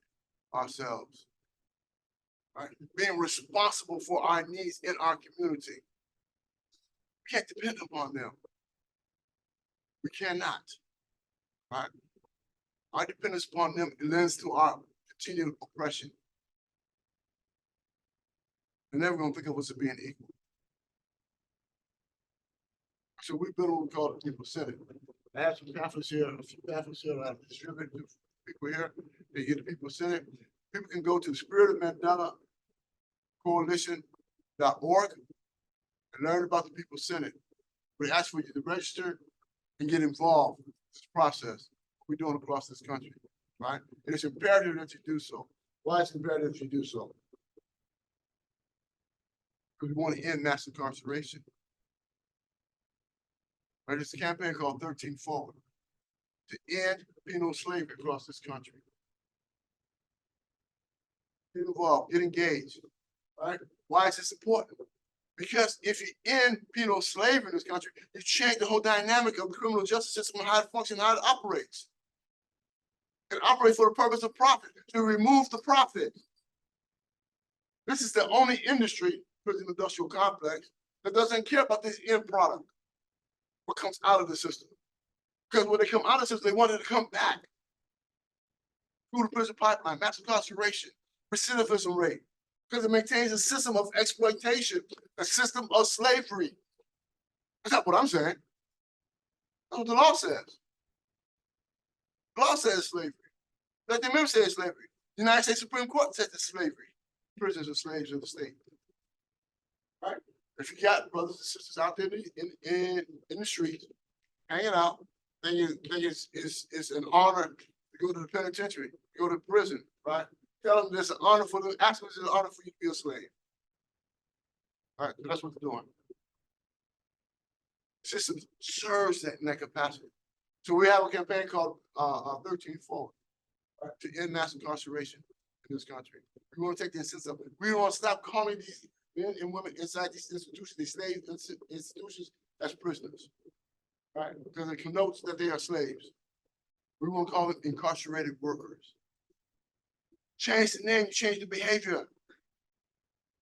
ourselves, right? Being responsible for our needs in our community. We can't depend upon them. We cannot, right? Our dependence upon them lends to our continued oppression. They're never going to think of us as being equal. So we built what we call the People's Senate. I have some pamphlets here, a few pamphlets here that I've distributed to people here. They get the People's Senate. People can go to the Spirit of Mandela Coalition.org and learn about the People's Senate. We ask for you to register and get involved in this process we're doing across this country, right? And it's imperative that you do so. Why is it imperative that you do so? Because we want to end mass incarceration. Right, it's a campaign called 13 Forward to end penal slavery across this country. Get involved, get engaged. Right? Why is this important? Because if you end penal slavery in this country, you change the whole dynamic of the criminal justice system and how it functions, how it operates. It operates for the purpose of profit, to remove the profit. This is the only industry, prison industrial complex, that doesn't care about this end product. What comes out of the system. Because when they come out of the system, they want it to come back. Through the prison pipeline, mass incarceration, recidivism rate. Because it maintains a system of exploitation, a system of slavery. That's not what I'm saying. That's what the law says. The law says slavery. Let the member say slavery. The United States Supreme Court says it's slavery. Prisoners are slaves of the state. Right? If you got brothers and sisters out there in the streets, hanging out, think it's an honor to go to the penitentiary, to go to prison, right? Tell them it's an honor for them, ask them it's an honor for you to be a slave. All right, so that's what they're doing. The system serves that in that capacity. So we have a campaign called 13 Forward, right, to end mass incarceration in this country. We want to take the sense of, we want to stop calling these men and women inside these institutions, these slave institutions, as prisoners, right? Because it connotes that they are slaves. We won't call it incarcerated workers. Change the name, you change the behavior.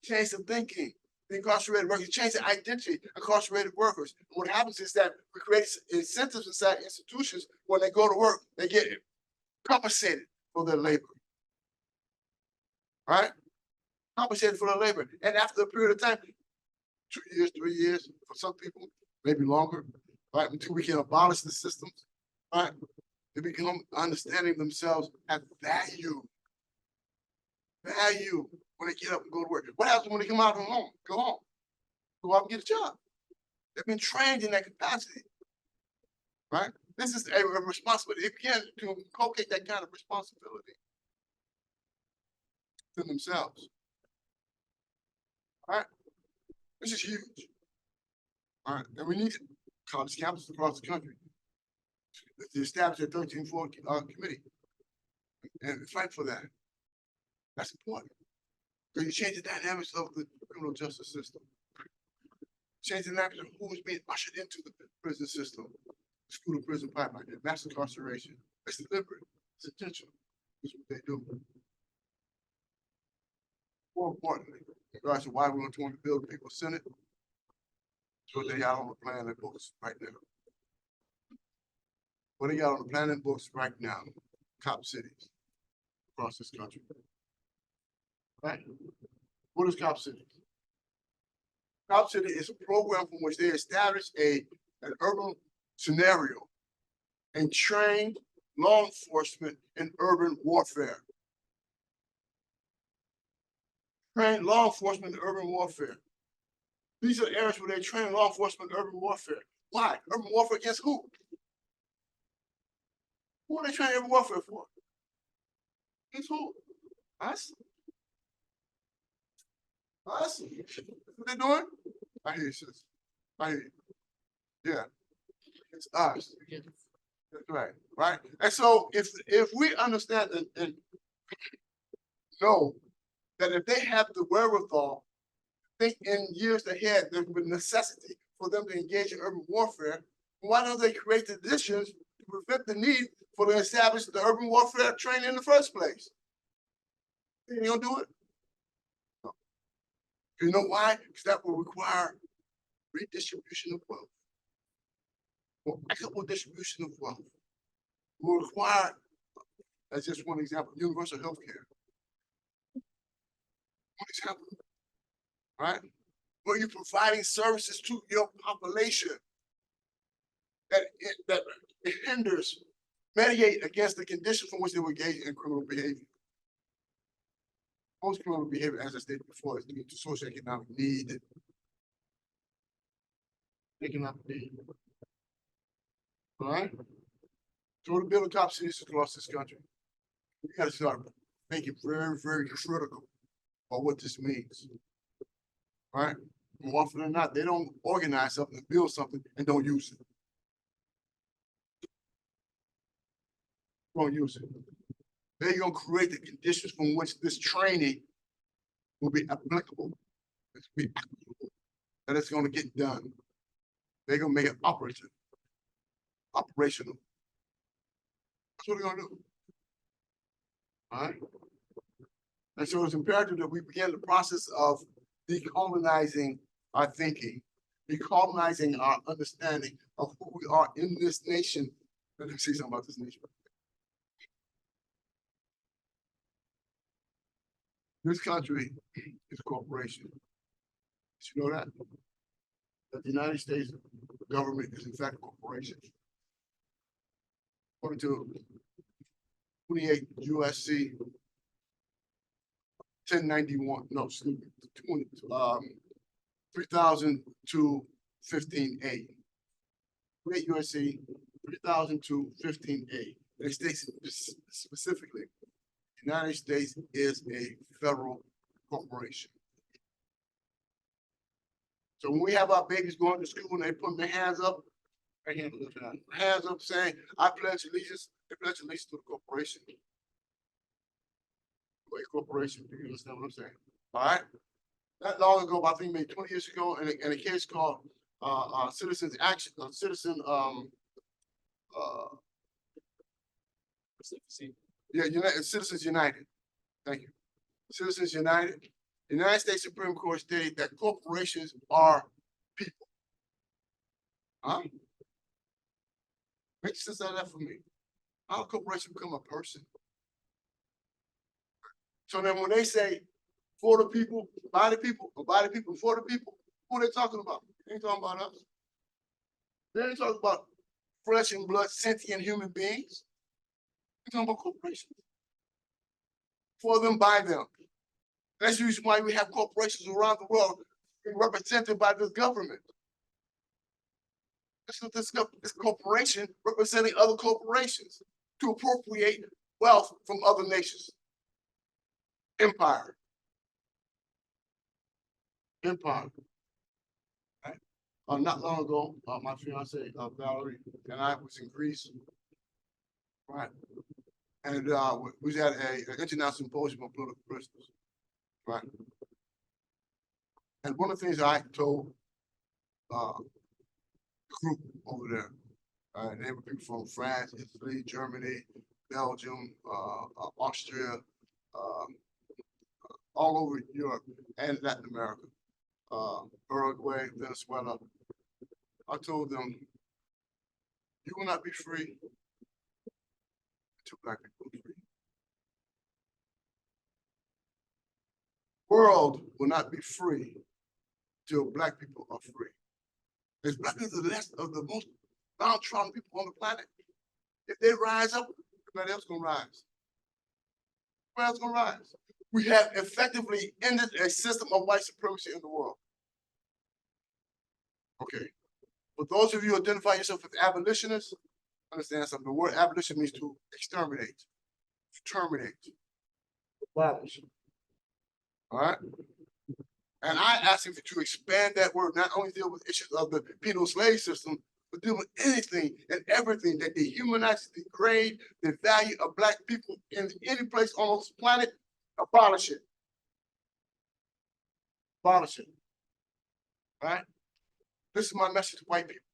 Change the thinking. The incarcerated workers, change the identity of incarcerated workers. And what happens is that we create incentives inside institutions. When they go to work, they get compensated for their labor. Right? Compensated for their labor. And after a period of time, 2 years, 3 years, for some people, maybe longer, right? Until we can abolish the systems, right? They become understanding themselves at value. Value when they get up and go to work. What happens when they come out of home? Go home. Go out and get a job. They've been trained in that capacity. Right? This is a responsibility. They begin to inculcate that kind of responsibility to themselves. All right? This is huge. All right, and we need college campuses across the country to establish a 13-4 committee and fight for that. That's important. Because you change the dynamics of the criminal justice system. Change the dynamics of who is being ushered into the prison system, the school to prison pipeline, mass incarceration. It's deliberate. It's intentional. That's what they do. More importantly, in regards to why we want to build the People's Senate, so they got on the plan and books right now. What they got on the plan and books right now, top cities across this country. Right? What is Cop City? Cop City is a program from which they establish an urban scenario and train law enforcement in urban warfare. Train law enforcement in urban warfare. These are areas where they train law enforcement in urban warfare. Why? Urban warfare against who? Who are they training urban warfare for? Against who? Us? Us? What they doing? I hear you, sis. I hear you. Yeah. It's us. That's right. Right? And so if we understand and know that if they have the wherewithal, think in years ahead, there's a necessity for them to engage in urban warfare, why don't they create the conditions to prevent the need for them to establish the urban warfare training in the first place? You don't do it? No. You know why? Because that will require redistribution of wealth. Or equitable distribution of wealth. Will require, as just one example, universal health care. One example, right? Where you're providing services to your population that it hinders, mitigate against the conditions from which they were engaged in criminal behavior. Most criminal behavior, as I stated before, is due to socio-economic need. Economic need. All right? So to build top cities across this country, we got to start making very, very critical of what this means. All right? More often than not, they don't organize something and build something and don't use it. Don't use it. They're going to create the conditions from which this training will be applicable. It's be applicable. And it's going to get done. They're going to make it operational. Operational. That's what they're going to do. All right? And so it's imperative that we begin the process of decolonizing our thinking, decolonizing our understanding of who we are in this nation. Let me say something about this nation. This country is a corporation. Did you know that? That the United States government is in fact a corporation. According to 28 USC 1091, no, excuse me, 3002 15A. 28 USC 3002 15A. It states specifically, the United States is a federal corporation. So when we have our babies going to school and they put their hands up, hands up saying, I pledge allegiance, they pledge allegiance to the corporation. A corporation, you understand what I'm saying? All right. Not long ago, I think maybe 20 years ago, in a case called Citizens Action, Citizens United. Thank you. Citizens United. The United States Supreme Court stated that corporations are people. Huh? Make sense out of that for me. How a corporation become a person? So then when they say for the people, by the people, or by the people, for the people, who are they talking about? They ain't talking about us. They ain't talking about flesh and blood, sentient human beings. They're talking about corporations. For them, by them. That's the reason why we have corporations around the world represented by this government. This corporation representing other corporations to appropriate wealth from other nations. Empire. Empire. Right? Not long ago, my fiance Valerie and I was in Greece. Right. And we was at an international symposium on political prisoners. Right. And one of the things I told the group over there, they were people from France, Italy, Germany, Belgium, Austria, all over Europe and Latin America, Uruguay, Venezuela. I told them, you will not be free until Black people are free. World will not be free till Black people are free. Because Black people are the last of the most downtrodden people on the planet. If they rise up, everybody else gonna rise. Everybody else gonna rise. We have effectively ended a system of white supremacy in the world. Okay. For those of you who identify yourself as abolitionists, understand something. The word abolition means to exterminate, to terminate, abolish. All right. And I asked him to expand that word, not only deal with issues of the penal slave system, but deal with anything and everything that dehumanizes, degrade the value of Black people in any place on this planet. Abolish it. Abolish it. All right. This is my message to white people.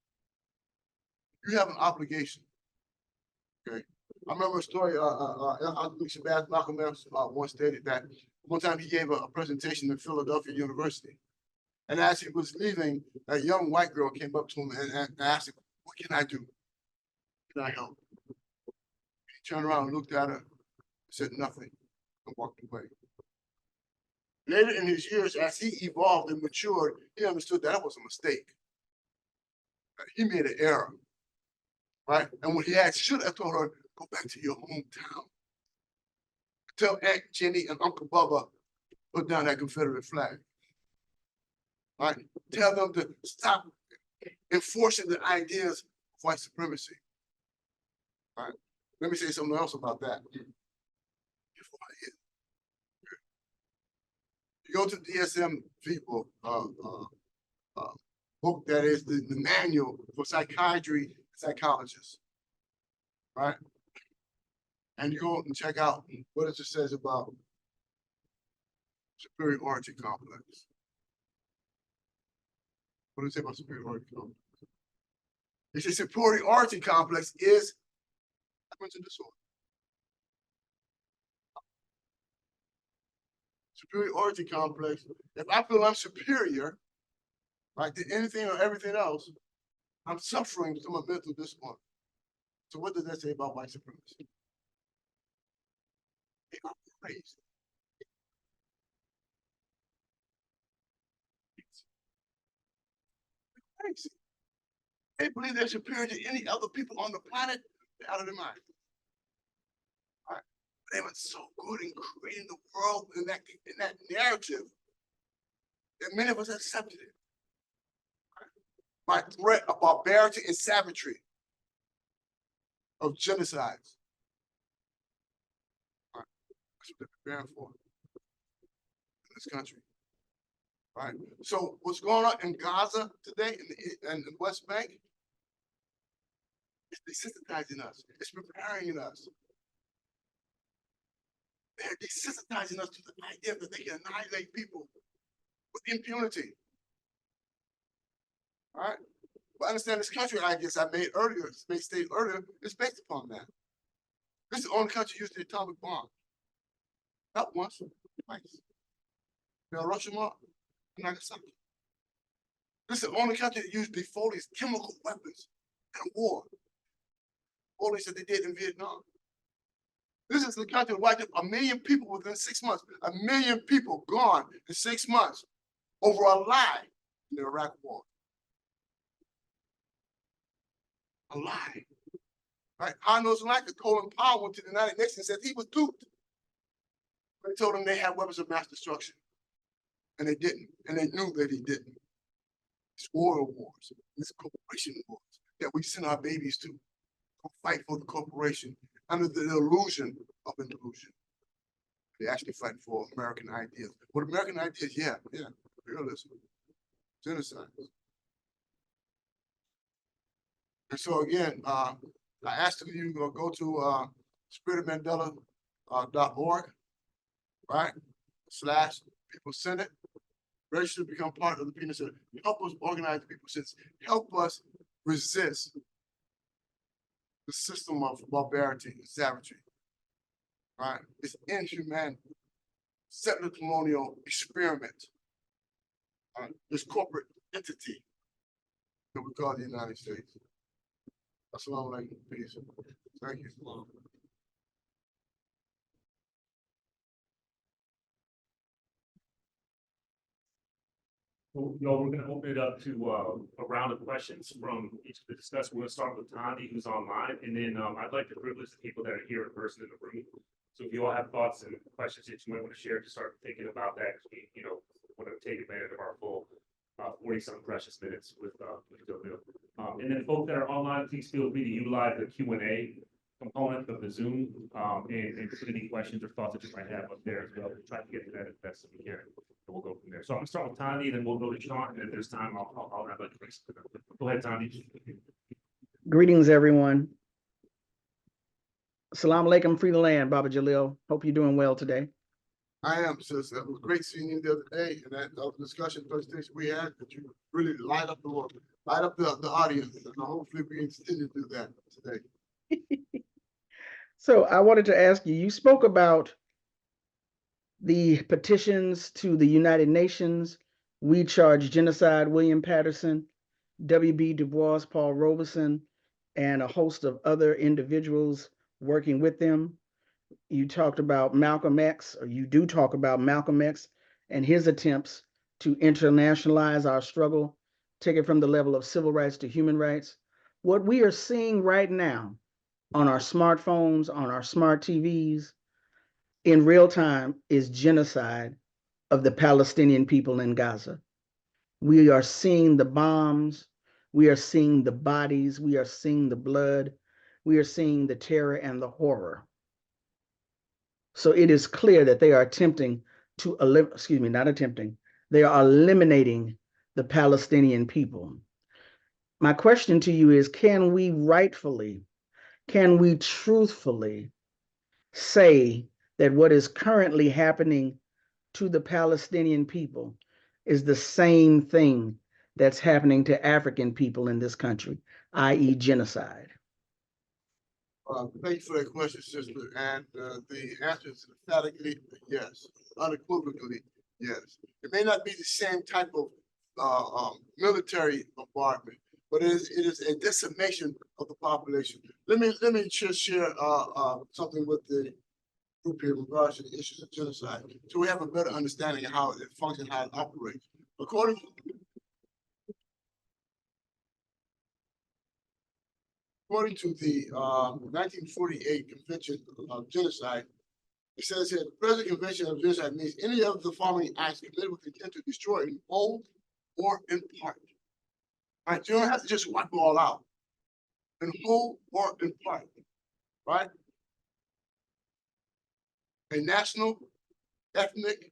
You have an obligation. Okay. I remember a story. Malcolm X once stated that one time he gave a presentation at Philadelphia University, and as he was leaving, a young white girl came up to him and asked him, "What can I do? Can I help?" He turned around and looked at her, said nothing, and walked away. Later in his years, as he evolved and matured, he understood that was a mistake. He made an error, right? And what he should have told her, go back to your hometown. Tell Aunt Jenny and Uncle Bubba, put down that Confederate flag. Right? Tell them to stop enforcing the ideas of white supremacy. All right. Let me say something else about that. You go to the DSM-V book that is the manual for psychiatry psychologists, right? And you go and check out what it says about superiority complex. What does it say about superiority complex? It says superiority complex is mental disorder. Superiority complex, if I feel I'm superior, right, to anything or everything else, I'm suffering from a mental disorder. So what does that say about white supremacy? They are crazy. Crazy. They believe they're superior to any other people on the planet. They're out of their mind. All right. They were so good in creating the world in that narrative that many of us accepted it. By threat of barbarity and savagery, of genocides. All right. That's what they're preparing for in this country. All right. So what's going on in Gaza today and the West Bank? It's desensitizing us. It's preparing us. They're desensitizing us to the idea that they can annihilate people with impunity. All right. But understand this country, I guess I made state earlier, is based upon that. This is the only country using the atomic bomb. Not once, twice. Hiroshima and Nagasaki. This is the only country that used before these chemical weapons in war. Only that they did in Vietnam. This is the country that wiped up 1 million people within 6 months. 1 million people gone in 6 months over a lie in the Iraq war. A lie. Right? Hanoi Lanka, Colin Powell went to the United Nations and said he was duped. They told him they had weapons of mass destruction. And they didn't. And they knew that he didn't. These oil wars, these corporation wars that we send our babies to fight for the corporation under the illusion of an illusion. They actually fight for American ideas. What American ideas? Yeah, realism, genocide. And so again, I asked you to go to spiritofmandela.org, right? /People Senate. Register to become part of the People Senate. Help us organize the People Senate. Help us resist the system of barbarity and savagery. Right? This inhuman settler colonial experiment. This corporate entity that we call the United States. Assalamu alaikum. Peace. Thank you. Well, we're going to open it up to a round of questions from each of the discussants. We're going to start with Thandi, who's online, and then I'd like to privilege the people that are here in person in the room. So if you all have thoughts and questions that you might want to share, just start thinking about that, because we, want to take advantage of our full 40-some precious minutes with Jalil. And then folks that are online, please feel free to utilize the Q&A component of the Zoom and put any questions or thoughts that you might have up there as well. We'll try to get to that as best as we can. We'll go from there. So I'm gonna start with Thandi, then we'll go to Shaun, and if there's time, I'll have a question. Go ahead, Thandi. Greetings, everyone. Assalamu alaikum, free the land, Baba Jalil. Hope you're doing well today. I am, sis. It was great seeing you the other day, and that discussion presentation we had, that you really light up the audience, and hopefully we continue to do that today. So I wanted to ask you, you spoke about the petitions to the United Nations, We Charge Genocide, William Patterson, W.B. Du Bois, Paul Robeson, and a host of other individuals working with them. You talked about Malcolm X, or you do talk about Malcolm X and his attempts to internationalize our struggle, take it from the level of civil rights to human rights. What we are seeing right now on our smartphones, on our smart TVs, in real time is genocide of the Palestinian people in Gaza. We are seeing the bombs, we are seeing the bodies, we are seeing the blood, we are seeing the terror and the horror. So it is clear that they are attempting to, they are eliminating the Palestinian people. My question to you is, can we truthfully say that what is currently happening to the Palestinian people is the same thing that's happening to African people in this country, i.e. genocide? Thank you for that question, sister. And the answer is emphatically yes, unequivocally yes. It may not be the same type of military bombardment, but it is a decimation of the population. Let me just share something with the group here in regards to the issues of genocide, so we have a better understanding of how it functions, how it operates. According to the 1948 Convention of Genocide, it says here, the present Convention of Genocide means any of the following acts committed with intent to destroy in whole or in part. All right, you don't have to just wipe them all out. In whole or in part, right? A national, ethnic,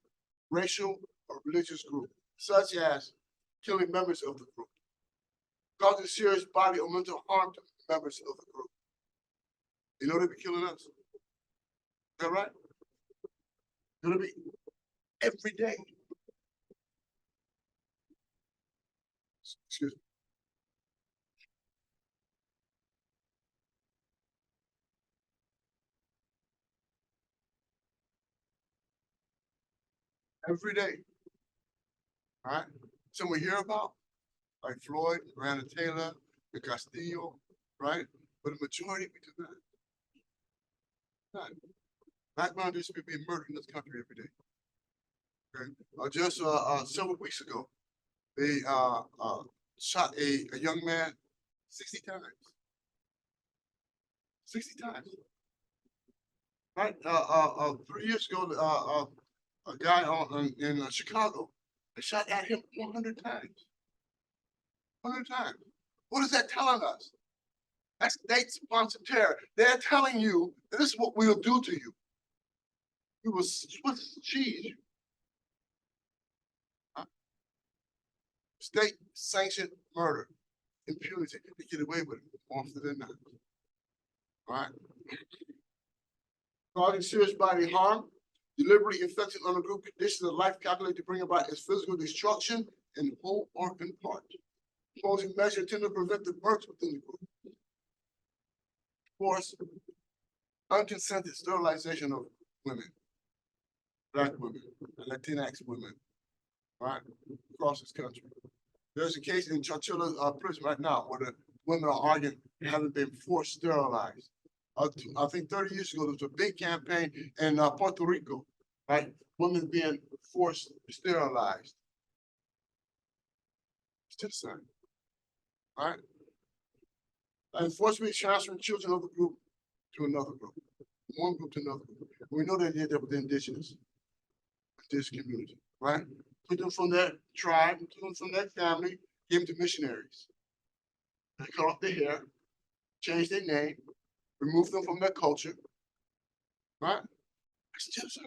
racial, or religious group, such as killing members of the group, causing serious bodily or mental harm to members of the group. You know they'll be killing us. Is that right? It'll be every day. Excuse me. every day. All right, some we hear about, like Floyd, Breonna Taylor, the Castillo, right? But the majority we do not. Not. Black minorities people being murdered in this country every day. Okay, just several weeks ago, they shot a young man 60 times. 60 times. Right? 3 years ago, a guy in Chicago, they shot at him 100 times. 100 times. What is that telling us? That's state-sponsored terror. They're telling you that this is what we'll do to you. We will Swiss cheese you. State-sanctioned murder, impunity. They get away with it more often than not. All right. Causing serious bodily harm, deliberately inflicting on a group conditions of life calculated to bring about its physical destruction in whole or in part. Imposing measures intended to prevent the birth within the group. Of course, unconsented sterilization of women, Black women, and Latinx women, right, across this country. There's a case in Churchill prison right now where the women are arguing they haven't been forced sterilized. I think 30 years ago, there was a big campaign in Puerto Rico, right? Women being forced sterilized. It's genocide, right? And forcibly transferring children of the group to another group, one group to another group. We know they did that with the indigenous community, right? Took them from their tribe, took them from their family, gave them to missionaries. They cut off their hair, changed their name, removed them from their culture, right? That's genocide.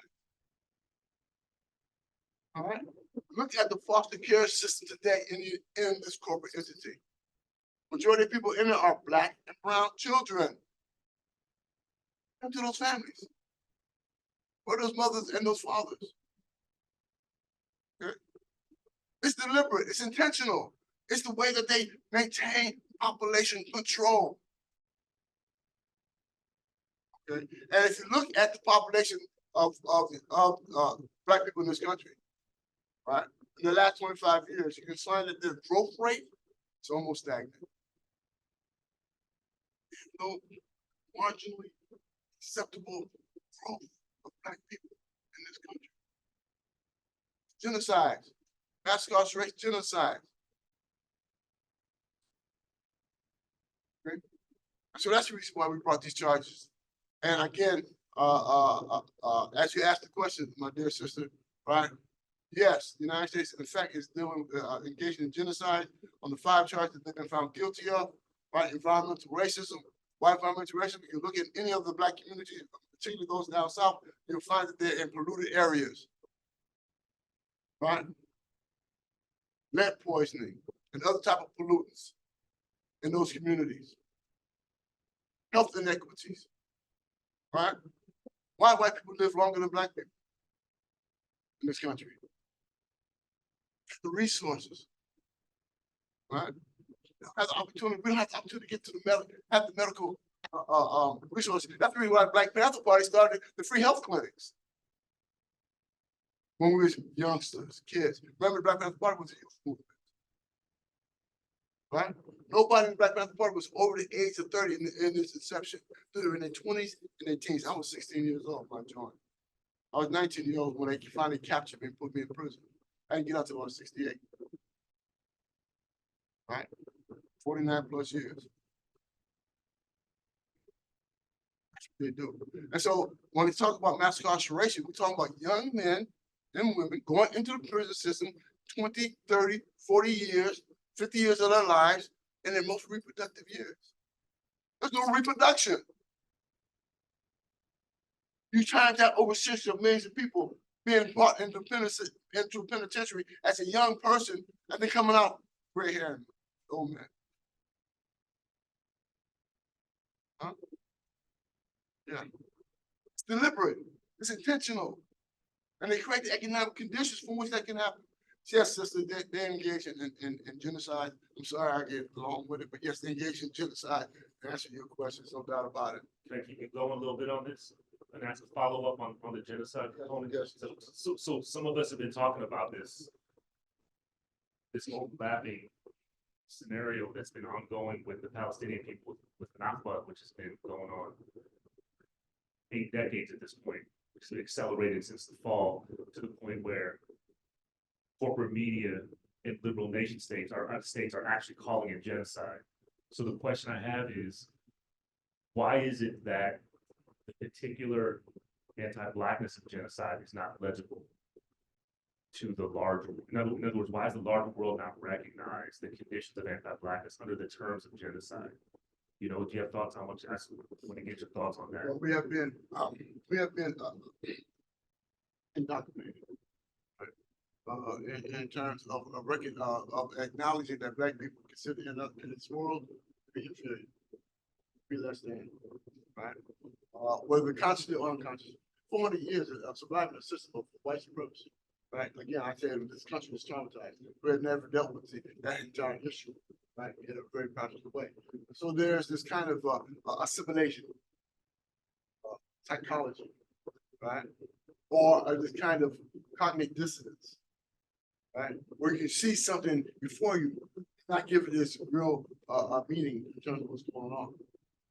All right. Look at the foster care system today in this corporate entity. Majority of people in it are Black and brown children. Come to those families. Where are those mothers and those fathers? Okay. It's deliberate, it's intentional. It's the way that they maintain population control. Okay. And if you look at the population of Black people in this country, right, in the last 25 years, you can find that their growth rate is almost stagnant. No marginally acceptable growth of Black people in this country. Genocide, mass incarceration, genocide. Okay. So that's the reason why we brought these charges. And again, as you asked the question, my dear sister, right? Yes, the United States, in fact, is doing engaging in genocide on the 5 charges that they've been found guilty of, right? Environmental racism, white environmental racism. If you look at any of the Black communities, particularly those down south, you'll find that they're in polluted areas, right? Lead poisoning and other type of pollutants in those communities. Health inequities, right? Why white people live longer than Black people in this country? The resources, right? We don't have the opportunity to get to the medical resources. That's the reason why the Black Panther Party started the free health clinics. When we were youngsters, kids. Remember, the Black Panther Party was a youth movement, right? Nobody in the Black Panther Party was over the age of 30 in its inception. They were in their 20s and their teens. I was 16 years old when I joined. I was 19 years old when they finally captured me and put me in prison. I didn't get out till I was 68. Right? 49 plus years. That's what they do. And so when we talk about mass incarceration, we're talking about young men and women going into the prison system 20, 30, 40 years, 50 years of their lives in their most reproductive years. There's no reproduction. You try to have over 60 millions of people being brought into penitentiary as a young person and then coming out gray hair, old man. Huh? Yeah. It's deliberate. It's intentional. And they create the economic conditions from which that can happen. Yes, sister, they engage in genocide. I'm sorry I get along with it, but yes, they engage in genocide. To answer your questions, no doubt about it. Can I keep it going a little bit on this? and ask a follow-up on the genocide component? Yes. So some of us have been talking about this overlapping scenario that's been ongoing with the Palestinian people with Nakba, which has been going on 8 decades at this point, which has been accelerated since the fall to the point where corporate media and liberal nation states are actually calling it genocide. So the question I have is, why is it that the particular anti-Blackness of genocide is not legible to the larger, in other words, why has the larger world not recognized the conditions of anti-Blackness under the terms of genocide? You know, do you have thoughts on what, I want to get your thoughts on that. Well, we have been indoctrinated. In terms of acknowledging that Black people consider in this world to be inferior, be less than, right? Whether consciously or unconsciously, 400 years of surviving a system of white supremacy, right? Again, I said this country was traumatized. We had never dealt with that entire issue, right, in a very practical way. So there's this kind of assimilation, psychology, right? Or this kind of cognitive dissonance, right? Where you can see something before you, not give it this real meaning in terms of what's going on.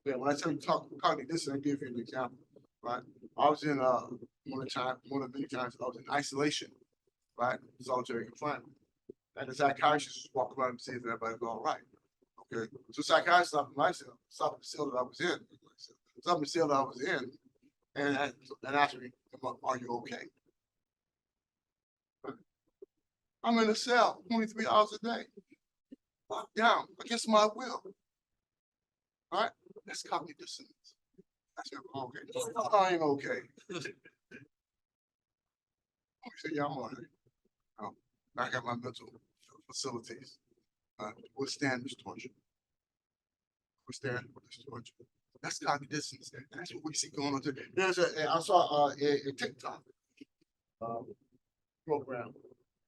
Yeah, when I tell you cognitive dissonance, I give you an example, right? I was in one of many times I was in isolation, right? Solitary confinement. And the psychiatrist just walk around and see if everybody's all right. Okay. So psychiatrist stopped myself, stopped the cell that I was in, stopped the cell that I was in, and asked me, are you okay? I'm in a cell 23 hours a day, locked down against my will. All right? That's cognitive dissonance. I said, okay. No, I ain't okay. I said, yeah, I'm all right. I got my mental facilities to withstand this torture. That's cognitive dissonance. That's what we see going on today. I saw a TikTok program.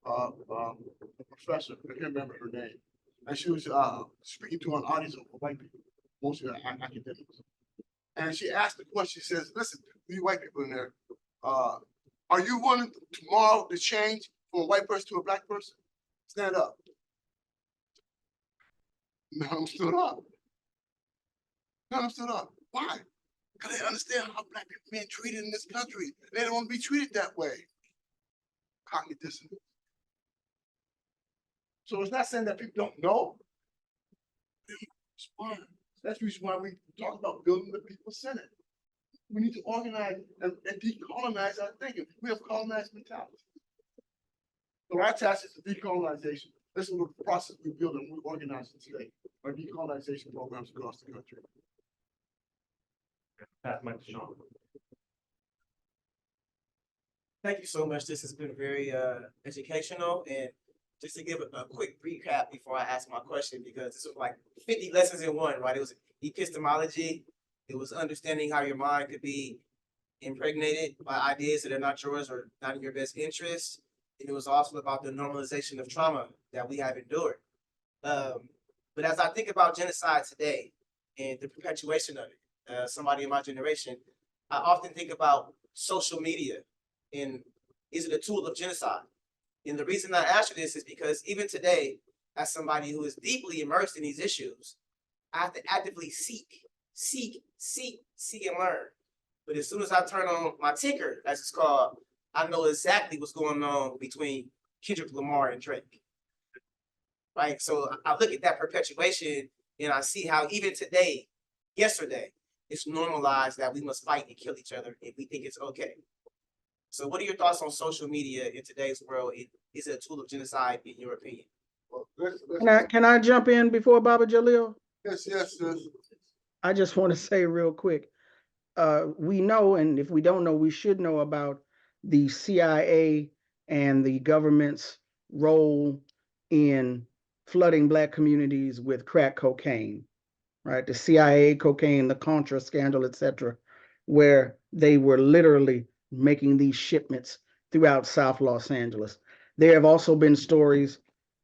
A professor, I can't remember her name, and she was speaking to an audience of white people, mostly academics. And she asked the question, she says, listen, you white people in there, are you willing tomorrow to change from a white person to a Black person? Stand up. None of them stood up. None of them stood up. Why? Because they understand how Black people are being treated in this country. They don't want to be treated that way. Cognitive dissonance. So it's not saying that people don't know. That's the reason why we talk about building the People's Senate. We need to organize and decolonize our thinking. We have colonized mentality. So our task is the decolonization. This is the process we build and we organize it today. Our decolonization programs across the country. Pass mic to Shaun. Thank you so much. This has been very educational, and just to give a quick recap before I ask my question, because this was like 50 lessons in one, right? It was epistemology. It was understanding how your mind could be impregnated by ideas that are not yours or not in your best interest. And it was also about the normalization of trauma that we have endured. But as I think about genocide today and the perpetuation of it, somebody in my generation, I often think about social media and is it a tool of genocide? And the reason I ask you this is because even today, as somebody who is deeply immersed in these issues, I have to actively seek and learn. But as soon as I turn on my ticker, as it's called, I know exactly what's going on between Kendrick Lamar and Drake. Right? So I look at that perpetuation and I see how even today, yesterday, it's normalized that we must fight and kill each other if we think it's okay. So what are your thoughts on social media in today's world? Is it a tool of genocide in your opinion? Well, Can I jump in before Baba Jalil? yes. I just want to say real quick, we know, and if we don't know, we should know about the CIA and the government's role in flooding Black communities with crack cocaine, right? The CIA cocaine, the Contra scandal, etc., where they were literally making these shipments throughout South Los Angeles. There have also been stories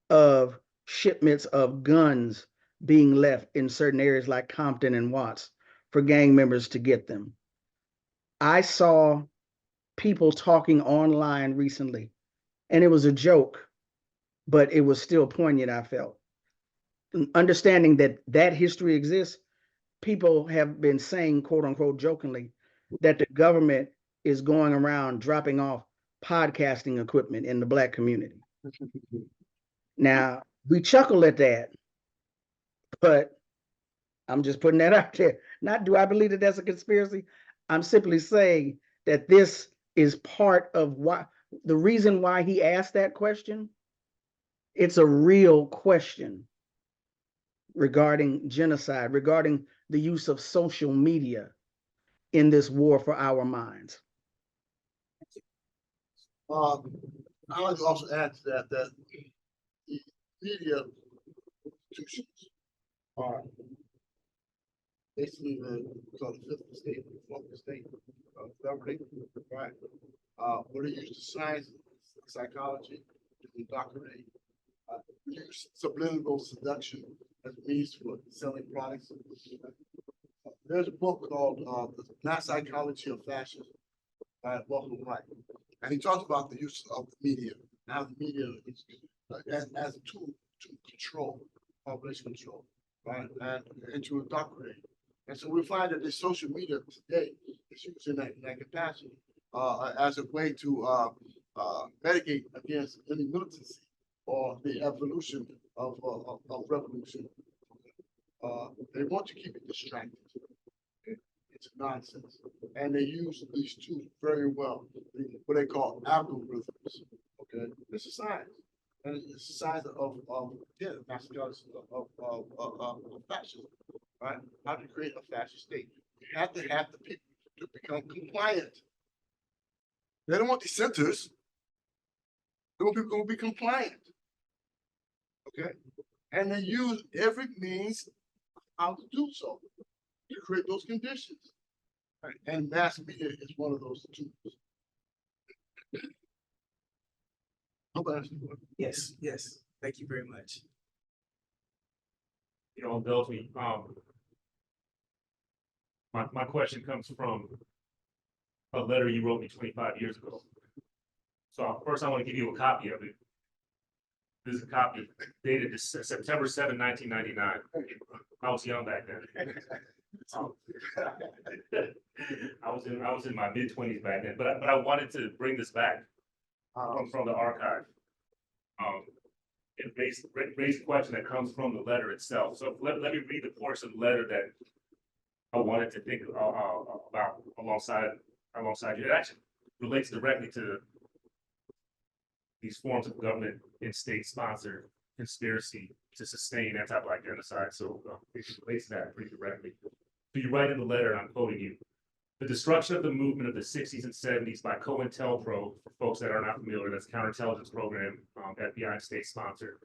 of shipments of guns being left in certain areas like Compton and Watts for gang members to get them. I saw people talking online recently, and it was a joke, but it was still poignant, I felt. Understanding that that history exists, people have been saying, quote unquote, jokingly, that the government is going around dropping off podcasting equipment in the Black community. Now, we chuckle at that, but I'm just putting that out there. Not do I believe that that's a conspiracy? I'm simply saying that this is part of why the reason why he asked that question. It's a real question regarding genocide, regarding the use of social media in this war for our minds. I'd like to also add to that, that the media institutions are basically the fifth estate, the fourth estate of government, right? Where they use the science, psychology, to indoctrinate, use subliminal seduction as a means for selling products. There's a book called The Mass Psychology of Fascism by Welcome Wright. And he talks about the use of the media, how the media is as a tool to control, population control, right? And to indoctrinate. And so we find that the social media today is used in that capacity as a way to mitigate against any militancy or the evolution of revolution. They want to keep it distracted. It's nonsense. And they use these tools very well, what they call algorithms. Okay, this is science. And it's a science of mathematics of fascism, right? How to create a fascist state. You have to have the people to become compliant. They don't want dissenters. They want people to be compliant. Okay? And they use every means how to do so, to create those conditions. Right? And mass media is one of those tools. Yes, yes. Thank you very much. You know, indulge me. My question comes from a letter you wrote me 25 years ago. So first I want to give you a copy of it. This is a copy dated September 7, 1999. I was young back then. I was in my mid-20s back then, but I wanted to bring this back from the archive. It raised a question that comes from the letter itself. So let me read the portion of the letter that I wanted to think about alongside you. It actually relates directly to these forms of government and state-sponsored conspiracy to sustain anti-Black genocide. So it relates to that pretty directly. So you write in the letter, and I'm quoting you: "The destruction of the movement of the 60s and 70s by COINTELPRO, for folks that are not familiar, that's counterintelligence program, FBI state-sponsored,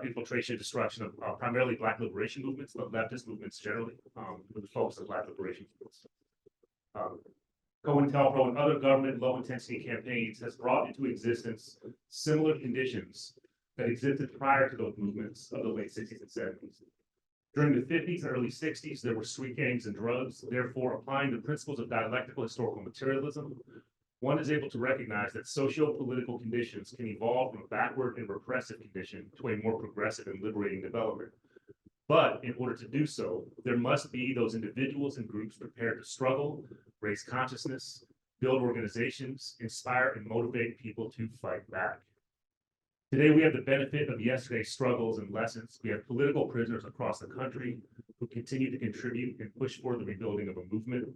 infiltration, destruction of primarily Black liberation movements, but leftist movements generally, with the focus of Black liberation movements. COINTELPRO and other government low-intensity campaigns has brought into existence similar conditions that existed prior to those movements of the late 60s and 70s. During the 50s and early 60s, there were street gangs and drugs. Therefore, applying the principles of dialectical historical materialism, one is able to recognize that socio-political conditions can evolve from a backward and repressive condition to a more progressive and liberating development. But in order to do so, there must be those individuals and groups prepared to struggle, raise consciousness, build organizations, inspire and motivate people to fight back. Today, we have the benefit of yesterday's struggles and lessons. We have political prisoners across the country who continue to contribute and push for the rebuilding of a movement.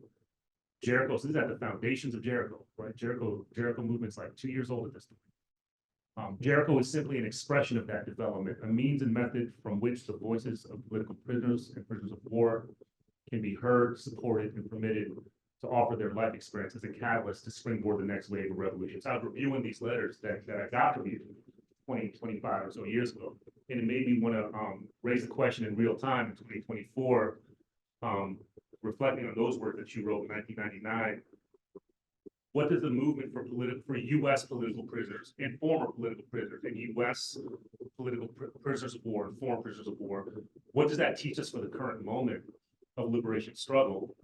Jericho, so these are the foundations of Jericho, right? Jericho movement's like 2 years old at this point. Jericho is simply an expression of that development, a means and method from which the voices of political prisoners and prisoners of war can be heard, supported, and permitted to offer their life experience as a catalyst to springboard the next wave of revolution. So I was reviewing these letters that I got from you 25 or so years ago, and it made me want to raise the question in real time in 2024, reflecting on those words that you wrote in 1999. What does the movement for U.S. political prisoners and former political prisoners and U.S. political prisoners of war and former prisoners of war, what does that teach us for the current moment of liberation struggle?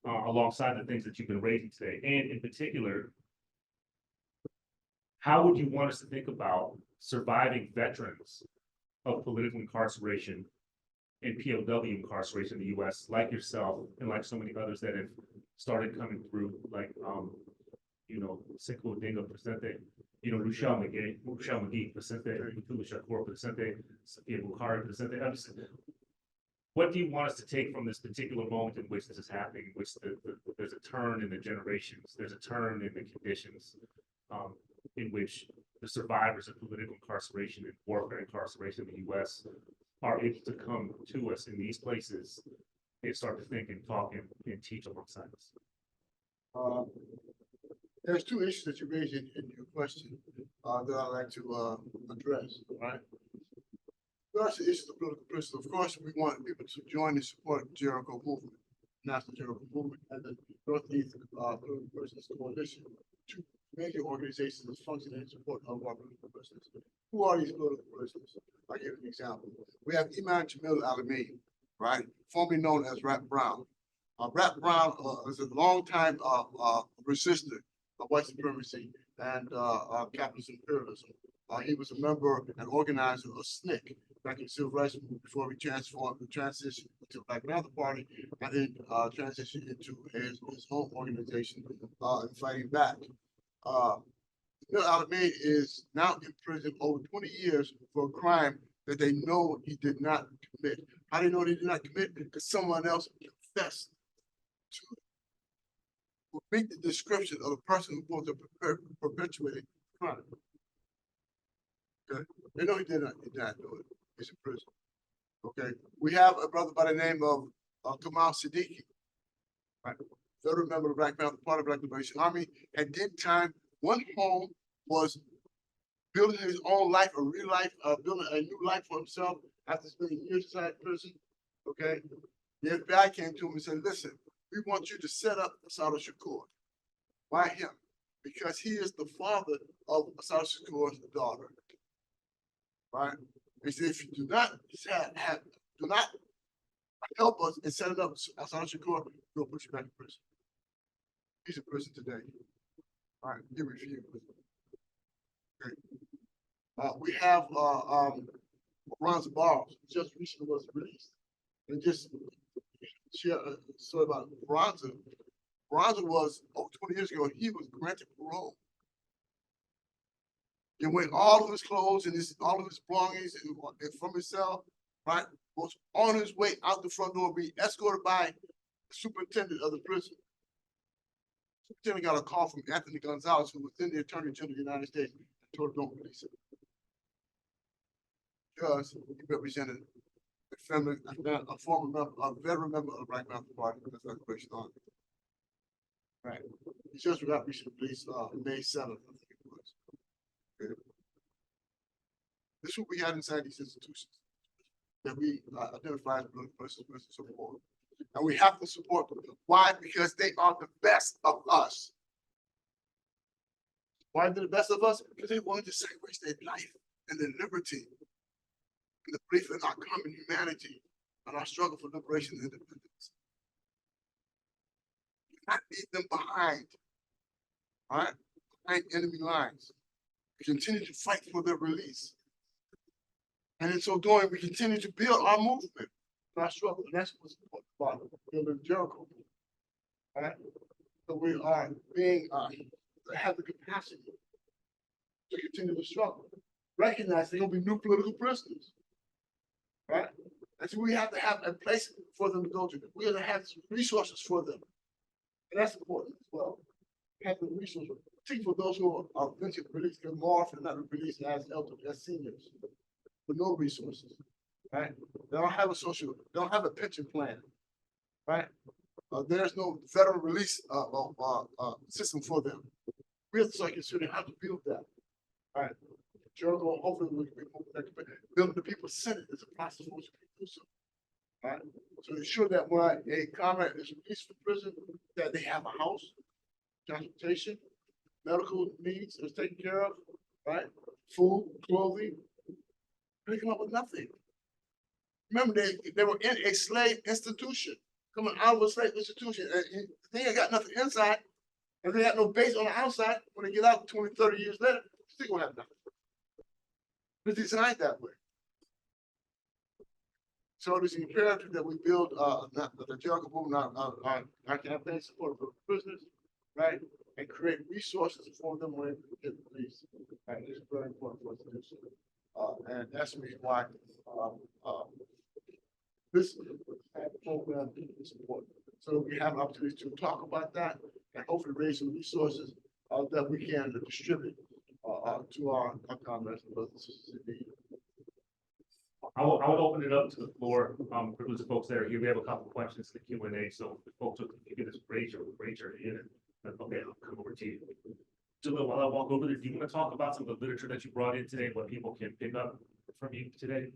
alongside the things that you've been raising today, and in particular, how would you want us to think about surviving veterans of political incarceration and POW incarceration in the US, like yourself and like so many others that have started coming through, like, Cinco Dingo Presente, Rochelle McGee Presente, Mutulu Shakur Presente, Sophia Bukhari Presente. What do you want us to take from this particular moment in which this is happening, in which there's a turn in the generations, there's a turn in the conditions, in which the survivors of political incarceration and warfare incarceration in the US are able to come to us in these places and start to think and talk and teach alongside us? There's two issues that you raised in your question that I'd like to address, right? First, the issue of political prisoners. Of course, we want people to join and support Jericho Movement, National Jericho Movement, and the Northeast Political Prisoners Coalition, two major organizations that function in support of our political prisoners. Who are these political prisoners? I'll give you an example. We have Imam Jamil Alamein, right? Formerly known as Rat Brown. Rat Brown is a longtime resistor of white supremacy and capitalist imperialism. He was a member and organizer of SNCC back in the Civil Rights Movement before we transitioned to Black Panther Party, and then transitioned into his own organization and fighting back. Bill Alamein is now in prison over 20 years for a crime that they know he did not commit. How do they know he did not commit? Because someone else confessed to it. Will meet the description of the person who was perpetuating the crime. Okay, they know he did not do it. He's in prison. Okay, we have a brother by the name of Kamal Siddiqui, right? Federal member of the Black Panther Party, Black Liberation Army, and did time. One home was building his own life, a real life, building a new life for himself after spending years inside prison. Okay, the FBI came to him and said, "Listen, we want you to set up Assata Shakur." Why him? Because he is the father of Assata Shakur's daughter. Right? He said, if you do not help us in setting up Assata Shakur, we'll put you back in prison. He's in prison today. All right, he refused. Okay. We have Ron's Barros, just recently was released. And just share a story about Bronza. Bronza was, 20 years ago, he was granted parole. He went all of his clothes and all of his belongings and from his cell, right, was on his way out the front door, being escorted by the superintendent of the prison. The superintendent got a call from Anthony Gonzalez, who was then the Attorney General of the United States, and told him don't release him. Because he represented a family, a former member, a veteran member of the Black Panther Party, that's not Liberation Army. Right. He just got recently released May 7th, I think it was. Okay. This is what we had inside these institutions that we identify as political persons and so forth. And we have to support them. Why? Because they are the best of us. Why are they the best of us? Because they wanted to sacrifice their life and their liberty and the belief in our common humanity and our struggle for liberation and independence. We cannot leave them behind, all right? Behind enemy lines. We continue to fight for their release. And in so doing, we continue to build our movement, our struggle. And that's what's about building Jericho. All right? So we are being, have the capacity to continue the struggle. Recognize there will be new political prisoners. Right? And so we have to have a place for them to go to. We have to have some resources for them. And that's important as well. Have the resources, particularly for those who are eventually released, because more often not released as elders, as seniors, with no resources. Right? They don't have a social, they don't have a pension plan. Right? There's no federal release system for them. We have to how to build that. All right. Jericho, hopefully we can build the People's Senate as a process for which we do so. All right. So ensure that when a comrade is released from prison, that they have a house, transportation, medical needs is taken care of, right? Food, clothing. They come up with nothing. Remember, they were in a slave institution. coming out of a state institution, and they ain't got nothing inside, and they got no base on the outside. When they get out 20, 30 years later, still gonna have nothing. It's designed that way. So it is imperative that we build the Jericho Movement, our campaign support for prisoners, right? And create resources for them when they get released. Right? It's very important for us to do so. And that's the reason why this program is important. So we have an opportunity to talk about that and hopefully raise some resources that we can distribute to our comrades and brothers and sisters. I would open it up to the floor, for those folks that are here. We have a couple of questions in the Q&A, so if folks, if you could just raise your hand. Okay, I'll come over to you. Jalil, while I walk over there, do you want to talk about some of the literature that you brought in today, what people can pick up from you today?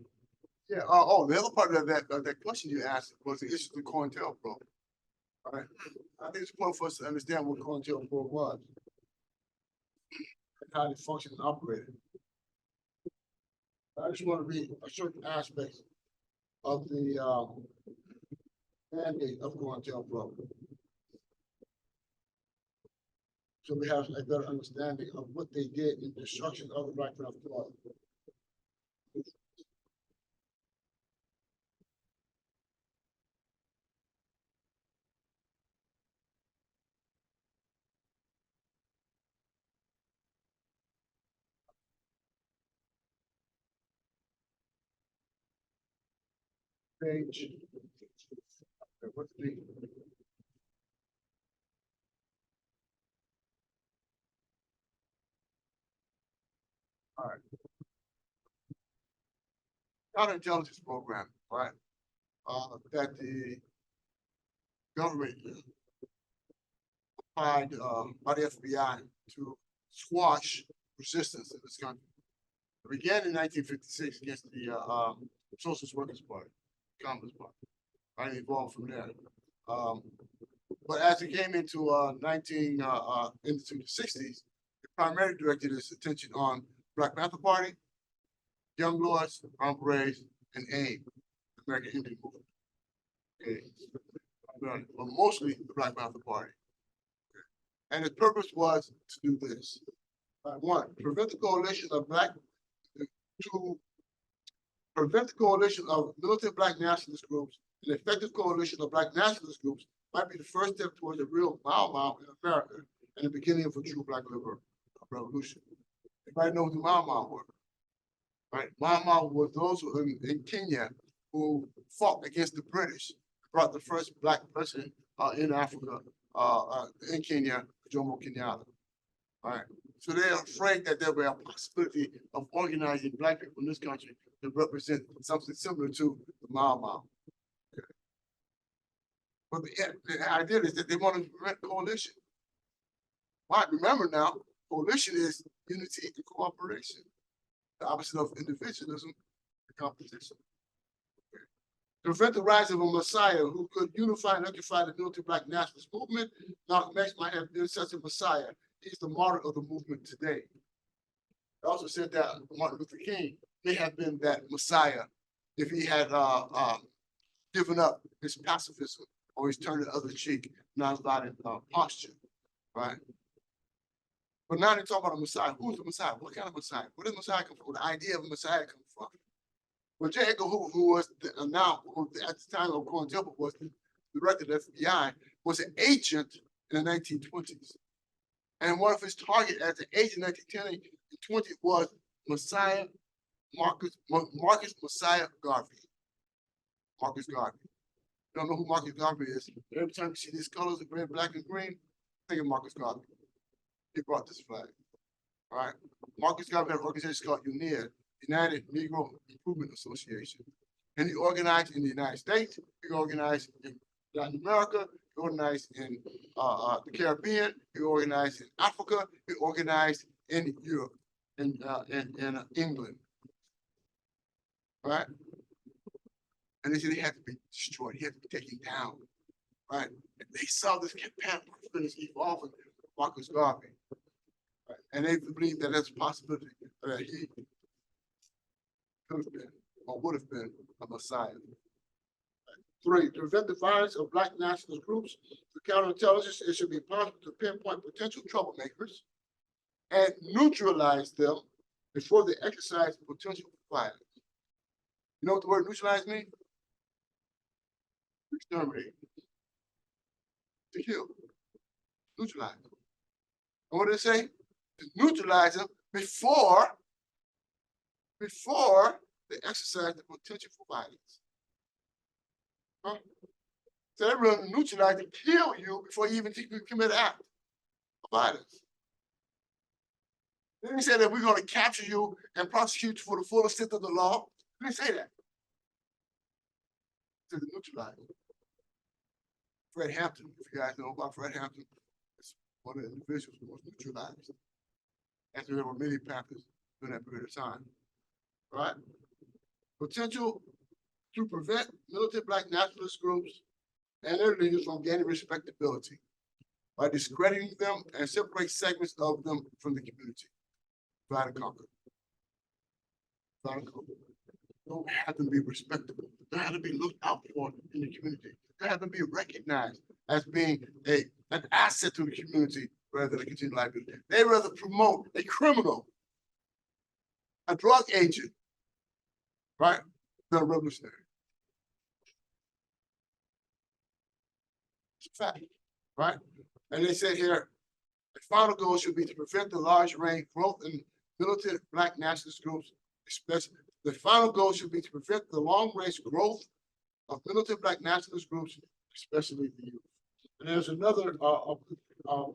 Yeah, the other part of that question you asked was the issue of COINTELPRO. All right, I think it's important for us to understand what COINTELPRO was, and how it functioned and operated. I just want to read a certain aspect of the mandate of COINTELPRO, so we have a better understanding of what they did in the destruction of the Black Panther Party. Page. What's the? All right. Counterintelligence program, right? That the government applied by the FBI to squash resistance in this country. It began in 1956 against the Socialist Workers Party, Communist Party. Right, evolved from there. But as it came into into the 60s, it primarily directed its attention on Black Panther Party, Young Lords, Brown Berets, and AIM, American Indian Movement. Okay. But mostly the Black Panther Party. Okay. And its purpose was to do this. One, prevent the coalition of militant Black nationalist groups. An effective coalition of Black nationalist groups might be the first step towards a real Mau in America and the beginning of a true Black liberal revolution. Everybody knows who Mau were. Right? Mau were those who in Kenya who fought against the British, brought the first Black president in Africa, in Kenya, Jomo Kenyatta. Right? So they're afraid that there will be a possibility of organizing Black people in this country to represent something similar to the Mau. Okay. But the idea is that they want to prevent coalition. Why? Remember now, coalition is unity and cooperation. The opposite of individualism and competition. Okay. To prevent the rise of a Messiah who could unify and electrify the militant Black nationalist movement, Malcolm X might have been such a Messiah. He's the martyr of the movement today. I also said that Martin Luther King may have been that Messiah if he had given up his pacifism or he's turned the other cheek, nonviolent posture, right? But now they talk about a Messiah. Who's the Messiah? What kind of Messiah? Where does Messiah come from? Where the idea of a Messiah come from? Well, J. Edgar Hoover, who was at the time of COINTELPRO was the director of the FBI, was an agent in the 1920s. And one of his targets as an agent in 1910 and 20 was Marcus Messiah Garvey. Marcus Garvey. You don't know who Marcus Garvey is. Every time you see these colors of red, black, and green, think of Marcus Garvey. He brought this flag. All right. Marcus Garvey had an organization called UNIA, United Negro Improvement Association. And he organized in the United States, he organized in Latin America, he organized in the Caribbean, he organized in Africa, he organized in Europe, in England. Right? And they said he had to be destroyed, he had to be taken down. Right? And they saw this campaign evolving with Marcus Garvey. Right? And they believed that there's a possibility that he could have been or would have been a Messiah. 3, to prevent the violence of Black nationalist groups through counterintelligence, it should be possible to pinpoint potential troublemakers and neutralize them before they exercise potential violence. You know what the word neutralize means? Exterminate. To kill. Neutralize. And what did it say? To neutralize them before they exercise the potential for violence. Huh? So they're going to neutralize to kill you before you even commit an act of violence. They didn't say that we're going to capture you and prosecute you for the full extent of the law. They didn't say that. They said neutralize. Fred Hampton, if you guys know about Fred Hampton, is one of the individuals who was neutralized. And there were many Panthers during that period of time. All right? Potential to prevent militant Black nationalist groups and their leaders from gaining respectability by discrediting them and separate segments of them from the community. Try to conquer. Try to conquer. Don't have to be respectable. They have to be looked out for in the community. They have to be recognized as being an asset to the community rather than a continued liability. They rather promote a criminal, a drug agent, right, than a revolutionary. It's a fact, right? And they said here, the final goal should be to prevent the large range growth in militant Black nationalist groups, especially. The final goal should be to prevent the long-range growth of militant Black nationalist groups, especially the youth. And there's another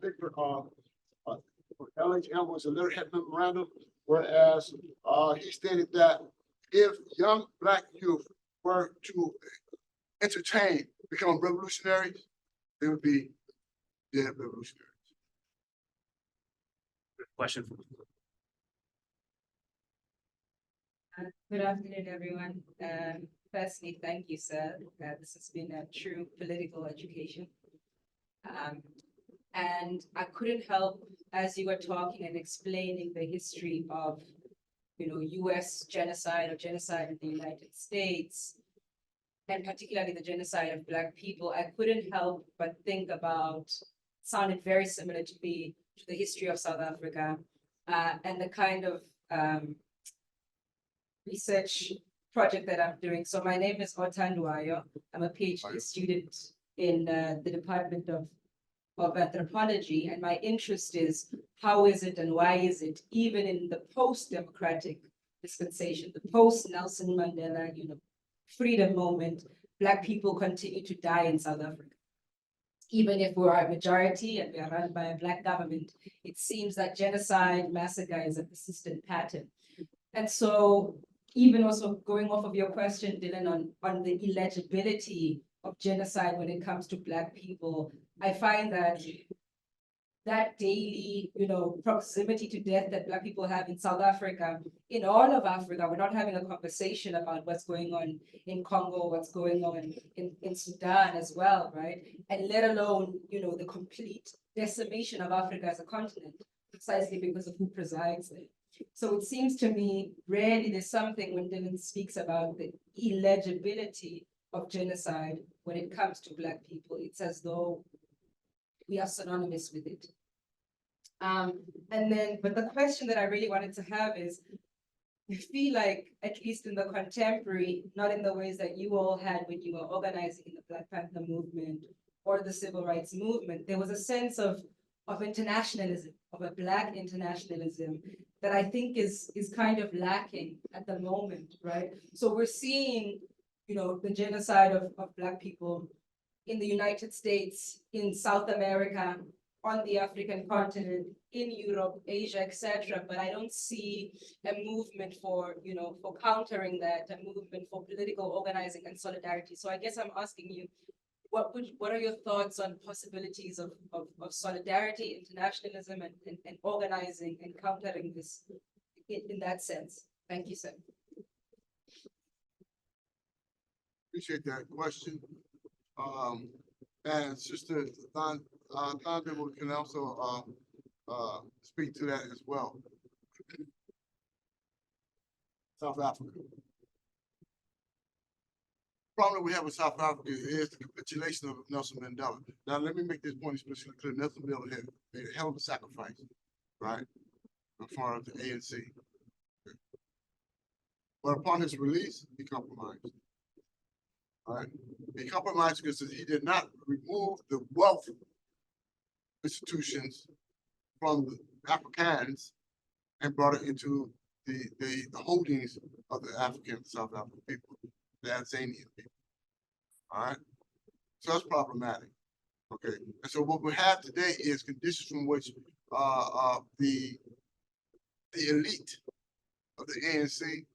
paper LHM was a letterhead memorandum, whereas he stated that if young Black youth were to entertain, become revolutionaries, they would be dead revolutionaries. Question. Good afternoon, everyone. Firstly, thank you, sir. This has been a true political education. And I couldn't help, as you were talking and explaining the history of, US genocide or genocide in the United States, and particularly the genocide of Black people, I couldn't help but think about, sounded very similar to the history of South Africa, and the kind of research project that I'm doing. So my name is Otandwayo. I'm a PhD student in the Department of Anthropology, and my interest is how is it and why is it, even in the post-democratic dispensation, the post-Nelson Mandela, freedom moment, Black people continue to die in South Africa. Even if we are a majority and we are run by a Black government, it seems that genocide, massacre is a persistent pattern. And so, even also going off of your question, Dylan, on the illegibility of genocide when it comes to Black people, I find that daily, proximity to death that Black people have in South Africa, in all of Africa, we're not having a conversation about what's going on in Congo, what's going on in Sudan as well, right? And let alone, the complete decimation of Africa as a continent, precisely because of who presides there. So it seems to me, rarely there's something when Dylan speaks about the illegibility of genocide when it comes to Black people. It's as though we are synonymous with it. But the question that I really wanted to have is, I feel like, at least in the contemporary, not in the ways that you all had when you were organizing in the Black Panther movement or the civil rights movement, there was a sense of internationalism, of a Black internationalism that I think is kind of lacking at the moment, right? So we're seeing, the genocide of Black people in the United States, in South America, on the African continent, in Europe, Asia, etc. But I don't see a movement for countering that, a movement for political organizing and solidarity. So I guess I'm asking you, what are your thoughts on possibilities of solidarity, internationalism, and organizing and countering this in that sense? Thank you, sir. Appreciate that question. And Sister Thandi can also speak to that as well. South Africa. problem we have in South Africa is the capitulation of Nelson Mandela. Now, let me make this point especially clear. Nelson Mandela had made a hell of a sacrifice, right, as far as the ANC. But upon his release, he compromised. All right, he compromised because he did not remove the wealth institutions from the Africans and brought it into the holdings of the African South African people, the Tanzanian people. All right, so that's problematic. Okay, and so what we have today is conditions from which the elite of the ANC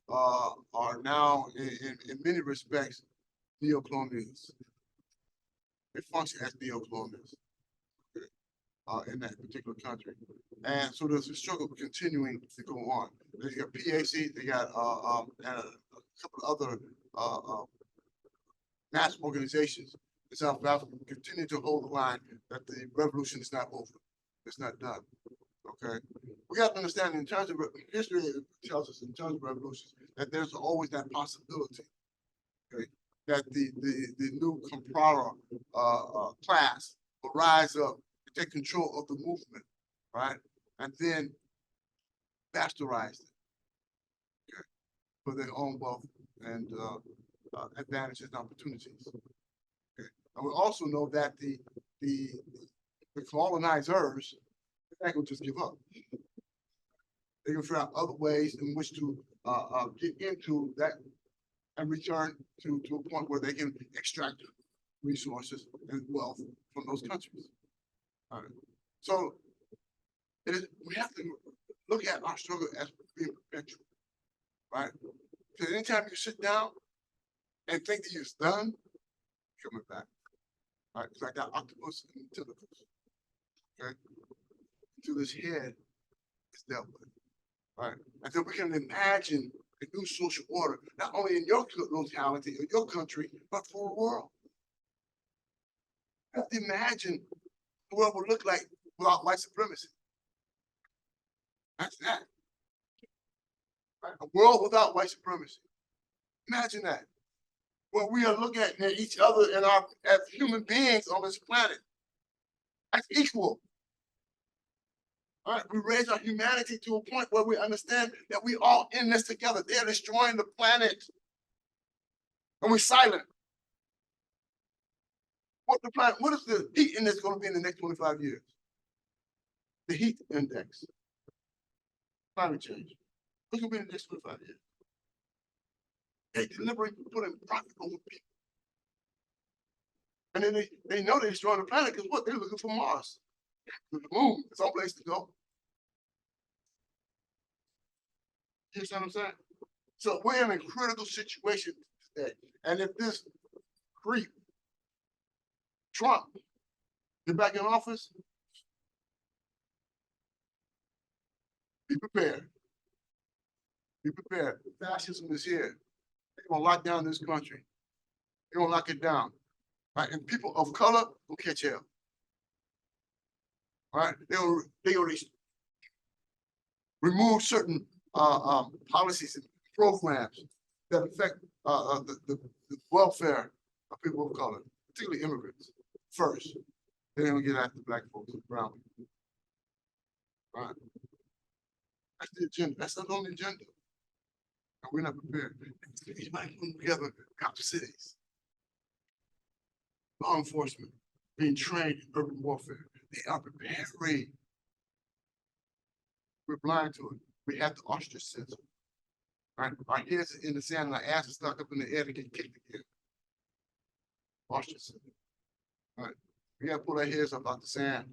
are now in many respects neo-colonialists. They function as neo-colonialists in that particular country. And so there's a struggle continuing to go on. They got PAC, they got and a couple of other mass organizations in South Africa continue to hold the line that the revolution is not over. It's not done. Okay. We got to understand in terms of history, it tells us in terms of revolutions that there's always that possibility. Okay. That the new Kamprara class will rise up and take control of the movement, right? And then bastardize it, okay, for their own wealth and advantages and opportunities. Okay. And we also know that the colonizers, they're not gonna just give up. They're gonna figure out other ways in which to get into that and return to a point where they can extract resources and wealth from those countries. All right. So we have to look at our struggle as being perpetual, right? Because anytime you sit down and think that it's done, you're coming back. All right, it's like that octopus and tentacles. Okay, until this head is dealt with. All right, and then we can imagine a new social order, not only in your locality or your country, but for the world. You have to imagine the world would look like without white supremacy. That's that. Right? A world without white supremacy. Imagine that. Where we are looking at each other and as human beings on this planet as equal. All right, we raise our humanity to a point where we understand that we all in this together. They're destroying the planet. And we're silent. What is the heat index going to be in the next 25 years? The heat index. Climate change. What's going to be in the next 25 years? They deliberately put in profit over people. And then they know they're destroying the planet because what? They're looking for Mars. The moon, it's some place to go. You understand what I'm saying? So we're in a critical situation today. And if this creep, Trump, get back in office, be prepared. Be prepared. Fascism is here. They're gonna lock down this country. They're gonna lock it down. Right? And people of color will catch hell. All right, they'll remove certain policies and programs that affect the welfare of people of color, particularly immigrants. First, they're gonna get after black folks and brown people. All right, that's the agenda. That's not on the agenda, and we're not prepared. Everybody come together, cop cities, law enforcement, being trained in urban warfare. They are preparing. We're blind to it. We have the ostrich system. Right? Our heads are in the sand and our ass is stuck up in the air to get kicked again. Ostrich system. All right. We gotta pull our heads up out the sand.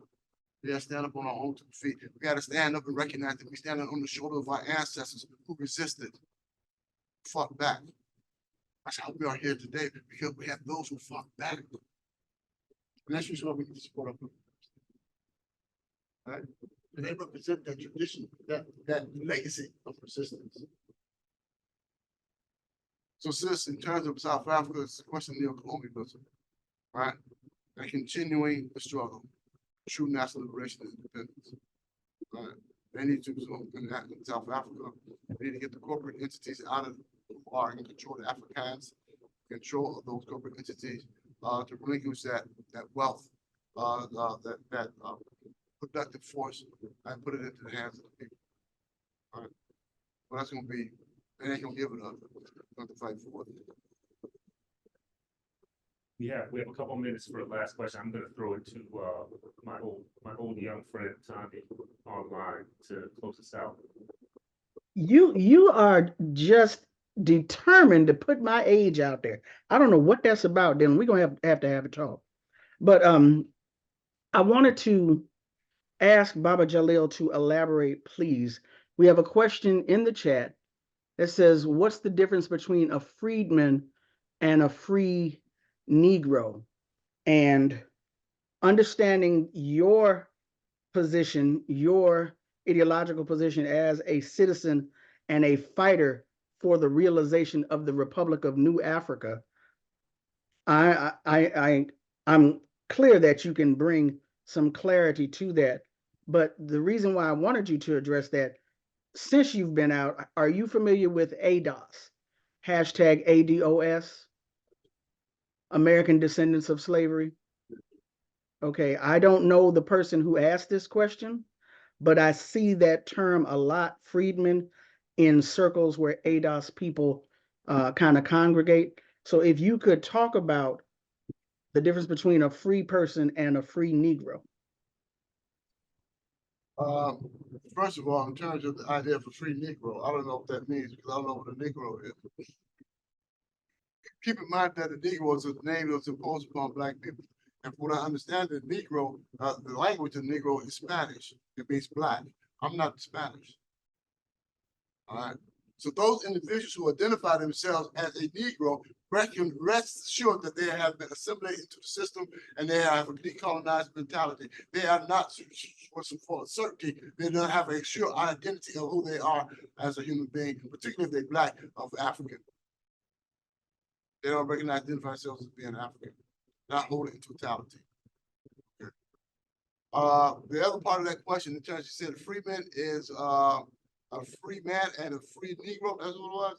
We gotta stand up on our own 2 feet. We gotta stand up and recognize that we stand on the shoulder of our ancestors who resisted, fought back. That's how we are here today, because we have those who fought back. And that's just why we need to support our people. Right? And they represent that tradition, that legacy of persistence. So, sis, in terms of South Africa, it's a question of neo-colonialism, right? And continuing the struggle, true national liberation and independence. Right? They need to, so in South Africa, they need to get the corporate entities out of who are in control of the Afrikaans. control of those corporate entities, to relinquish that wealth, that productive force, and put it into the hands of the people. All right. Well, that's gonna be, they ain't gonna give it up. We're going to fight for it. We have a couple minutes for the last question. I'm gonna throw it to my old young friend Thandi online to close us out. You are just determined to put my age out there. I don't know what that's about. Then we're gonna have to have a talk. But I wanted to ask Baba Jalil to elaborate, please. We have a question in the chat that says, "What's the difference between a freedman and a free Negro?" And understanding your position, your ideological position as a citizen and a fighter for the realization of the Republic of New Africa, I'm clear that you can bring some clarity to that. But the reason why I wanted you to address that, since you've been out, are you familiar with ADOS? Hashtag ADOS, American Descendants of Slavery? Okay, I don't know the person who asked this question, but I see that term a lot, freedmen, in circles where ADOS people kind of congregate. So if you could talk about the difference between a free person and a free Negro. First of all, in terms of the idea of a free Negro, I don't know what that means because I don't know what a Negro is. Keep in mind that the Negro is a name that was imposed upon Black people. And from what I understand, the Negro, the language of Negro is Spanish. It means Black. I'm not Spanish. All right. So those individuals who identify themselves as a Negro rest assured that they have been assimilated into the system and they have a decolonized mentality. They are not, for certainty, they don't have a sure identity of who they are as a human being, particularly if they're Black of African. They don't recognize, identify themselves as being African, not whole in totality. Okay. The other part of that question, in terms you said, freeman is a free man and a free Negro. That's what it was,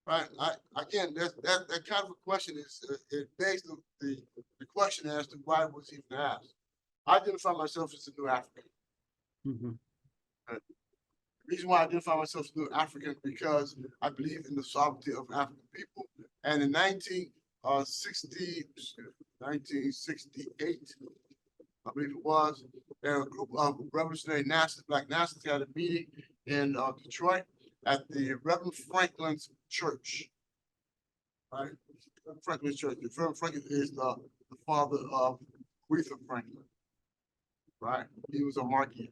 right? Again, that kind of a question is it begs the question as to why it was even asked. I identify myself as a New African. Mm-hmm. The reason why I identify myself as New African because I believe in the sovereignty of African people. And in 1968, I believe it was, there were a group of revolutionary nationalists, Black nationalists, had a meeting in Detroit at the Reverend Franklin's church, right? Franklin's church. The Reverend Franklin is the father of Aretha Franklin, right? He was a Marquis,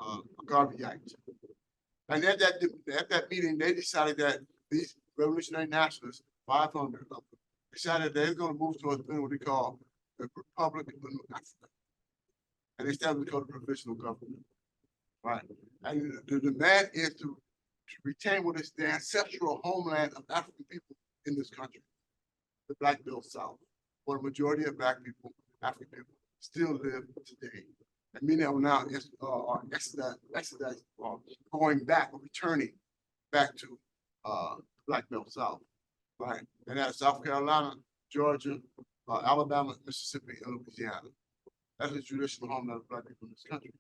a Garveyite. And at that meeting, they decided that these revolutionary nationalists, 500 of them, decided they're going to move towards what they call the Republic of New Africa. And they established what's called the provisional government. Right. And the demand is to retain what is the ancestral homeland of African people in this country, the Black Belt South, where the majority of Black people, African people, still live today. And many of them now are going back or returning back to Black Belt South, right? And that's South Carolina, Georgia, Alabama, Mississippi, and Louisiana. That's the traditional homeland of Black people in this country.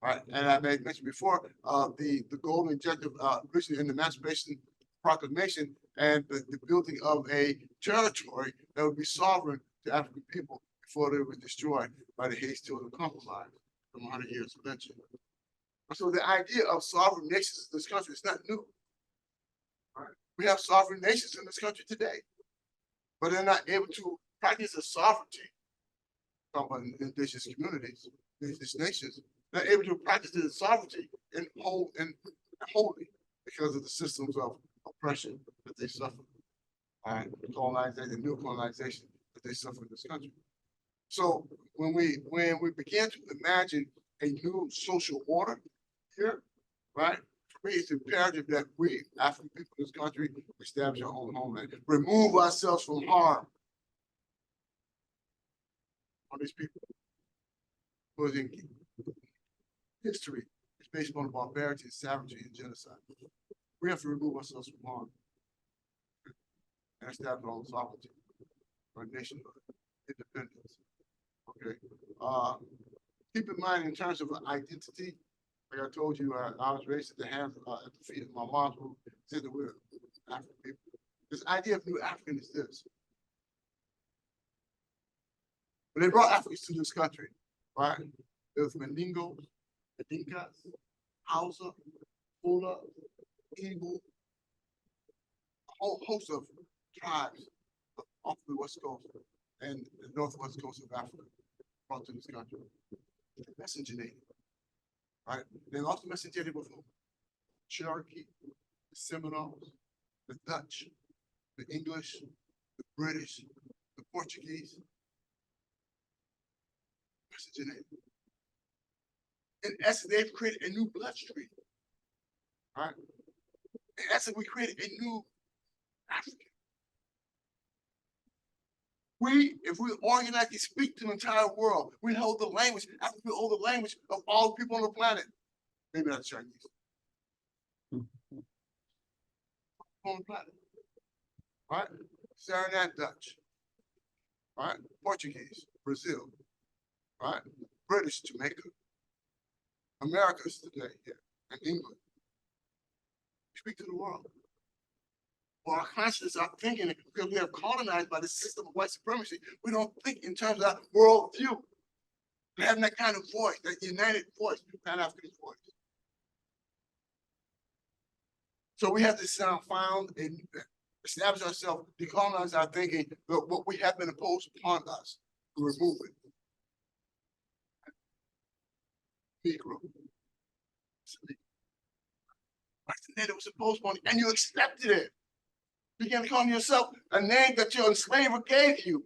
Right, and I mentioned before, the golden objective originally in the Emancipation Proclamation and the building of a territory that would be sovereign to African people before they were destroyed by the Hastings Compromise from 100 years of lynching. So the idea of sovereign nations in this country is not new. Right? We have sovereign nations in this country today, but they're not able to practice the sovereignty from indigenous communities, indigenous nations. Not able to practice the sovereignty and wholly because of the systems of oppression that they suffer, and colonization, new colonization that they suffer in this country. So when we begin to imagine a new social order here, right? For me, it's imperative that we, African people in this country, establish our own homeland, remove ourselves from harm on these people. Because history is based on barbarity, savagery, and genocide. We have to remove ourselves from harm. And establish our own sovereignty, our nationhood, independence. Okay. Keep in mind in terms of identity, like I told you, I was raised at the hands at the feet of my mom, who said that we're African people. This idea of New African is this. When they brought Africans to this country, right? There was Mandingos, Dinkas, Hausa, Fula, Igbo, a whole host of tribes off the west coast and the northwest coast of Africa brought to this country. Messenger, right? They also messengered with whom? Cherokee, the Seminoles, the Dutch, the English, the British, the Portuguese. Messenger. In essence, they've created a new bloodstream, right? In essence, we created a new African. If we organize to speak to the entire world, we hold the language, Africa will hold the language of all the people on the planet. Maybe not Chinese. On the planet. Right? Suriname, Dutch. Right? Portuguese, Brazil. Right? British, Jamaica. Americas today here, and England. Speak to the world. Well, our consciousness, our thinking, because we have colonized by the system of white supremacy, we don't think in terms of that worldview. Having that kind of voice, that united voice, Pan-African voice. So we have to found and establish ourselves, decolonize our thinking, but what we have been imposed upon us, to remove it. Negro. That's the name that was imposed upon you, and you accepted it. You began to call yourself a name that your enslaver gave you.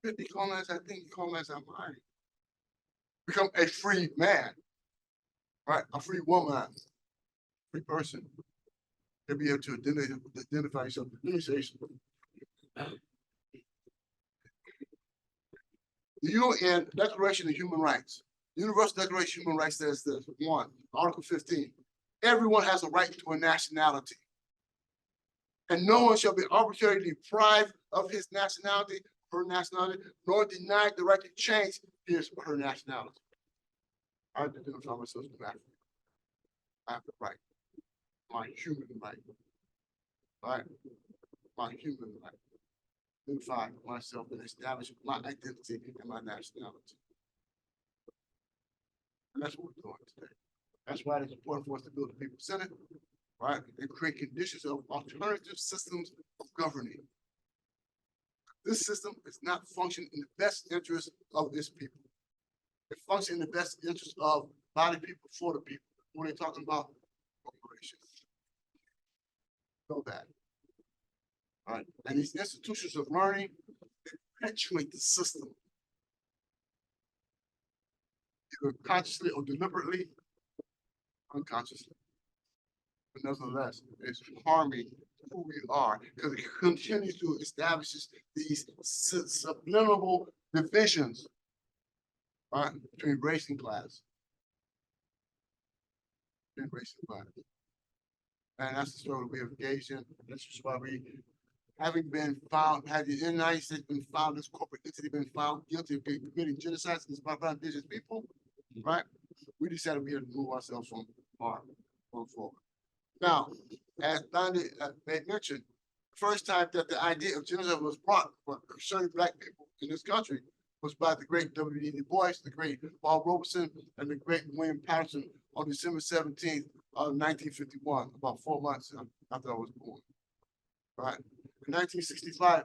Decolonize that thing, decolonize our mind. Become a free man, right? A free woman, free person. To be able to identify yourself. Let me say something. The UN Declaration of Human Rights, Universal Declaration of Human Rights says this, 1, Article 15, everyone has a right to a nationality. And no one shall be arbitrarily deprived of his nationality, her nationality, nor denied the right to change his or her nationality. I identify myself as African. I have the right, my human right, right? My human right. Identify myself and establish my identity and my nationality. And that's what we're doing today. That's why it's important for us to build a people Senate, right? And create conditions of alternative systems of governing. This system is not functioning in the best interest of its people. It functions in the best interest of a lot of people for the people. When they're talking about corporations. Know that. All right. And these institutions of learning perpetuate the system. Either consciously or deliberately, unconsciously. But nevertheless, it's harming who we are because it continues to establish these subliminal divisions, right, between race and class. And that's the struggle we have engaged in. This is why we, having been found, had the United States been found, this corporate entity been found guilty of committing genocide against my indigenous people, right? We decided we had to move ourselves from harm going forward. Now, as Thandi made mention, the first time that the idea of genocide was brought for concerning Black people in this country was by the great W.E. Du Bois, the great Paul Robeson, and the great William Patterson on December 17th of 1951, about 4 months after I was born. Right. In 1965,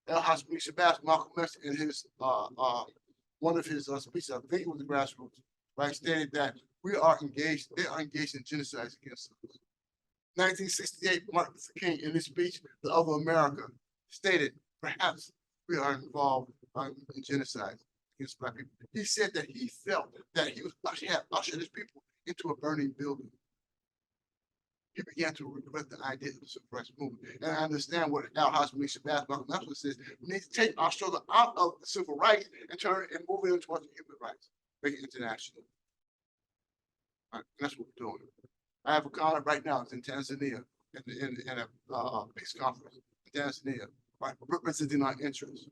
Shabazz, Malcolm X, in his one of his speeches, I think it was the grassroots, right, stated that they are engaged in genocide against us. 1968, Martin Luther King, in his speech, The Other America, stated, perhaps we are involved in genocide against Black people. He said that he felt that he had ushered his people into a burning building. He began to regret the idea of the civil rights movement. And I understand what Shabazz, Malcolm X says. We need to take our struggle out of the civil rights and turn and move it into human rights, make it international. Right. And that's what we're doing. I have a colleague right now, it's in Tanzania, in a peace conference in Tanzania, right, representing our interests,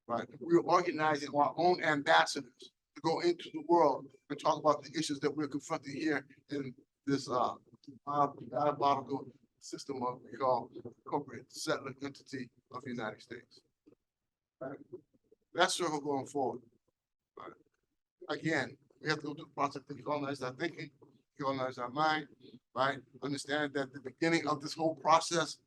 right? We're organizing our own ambassadors to go into the world and talk about the issues that we're confronting here in this diabolical system of we call corporate settler entity of the United States. Right? That's circle going forward. Right? Again, we have to go through the process to colonize our thinking, colonize our mind, right? Understand that the beginning of this whole process,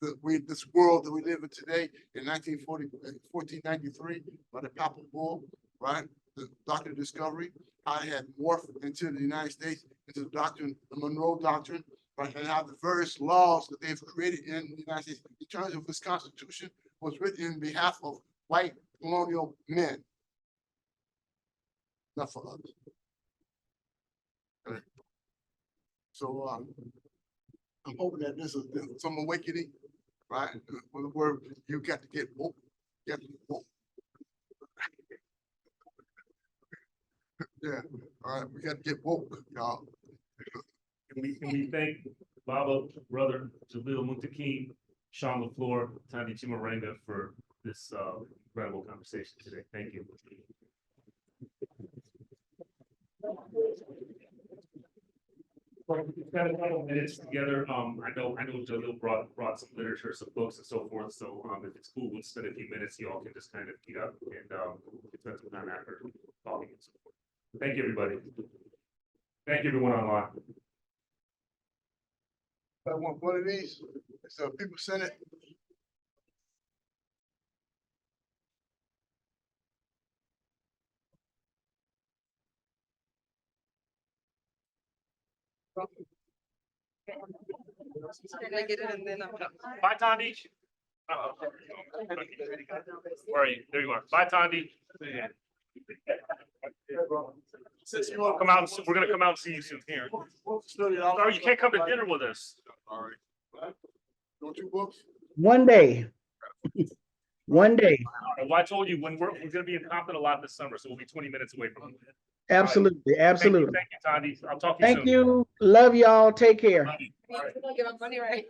this world that we live in today in 1493, by the Papal Bull, right? The doctrine of discovery, how it had morphed into the United States, into the doctrine, the Monroe Doctrine, right? And how the various laws that they've created in the United States, in terms of this Constitution, was written in behalf of white colonial men, not for others. Okay. So I'm hoping that this is some awakening, right? With the word, you got to get woke. You got to get woke. Yeah, all right, we got to get woke, y'all. And we thank Baba, brother, Jalil Muntaqim, Shaun Leflore, Thandi Chimurenga for this incredible conversation today. Thank you. We've got a couple minutes together. I know Jalil brought some literature, some books and so forth. So if it's cool, we'll spend a few minutes. You all can just kind of get up and spend some time after talking and so forth. Thank you, everybody. Thank you, everyone online. I want one of these. It's a People Senate. Bye, Thandi. Where are you? There you are. Bye, Thandi. Since you want to come out, we're going to come out and see you soon here. Sorry, you can't come to dinner with us. All right. You want 2 books? One day. One day. Well, I told you when we're going to be in Compton a lot this summer, so we'll be 20 minutes away from you. Absolutely, absolutely. Thank you, Thandi. I'll talk to you soon. Thank you. Love y'all. Take care. Love you. All right. Give up money, right?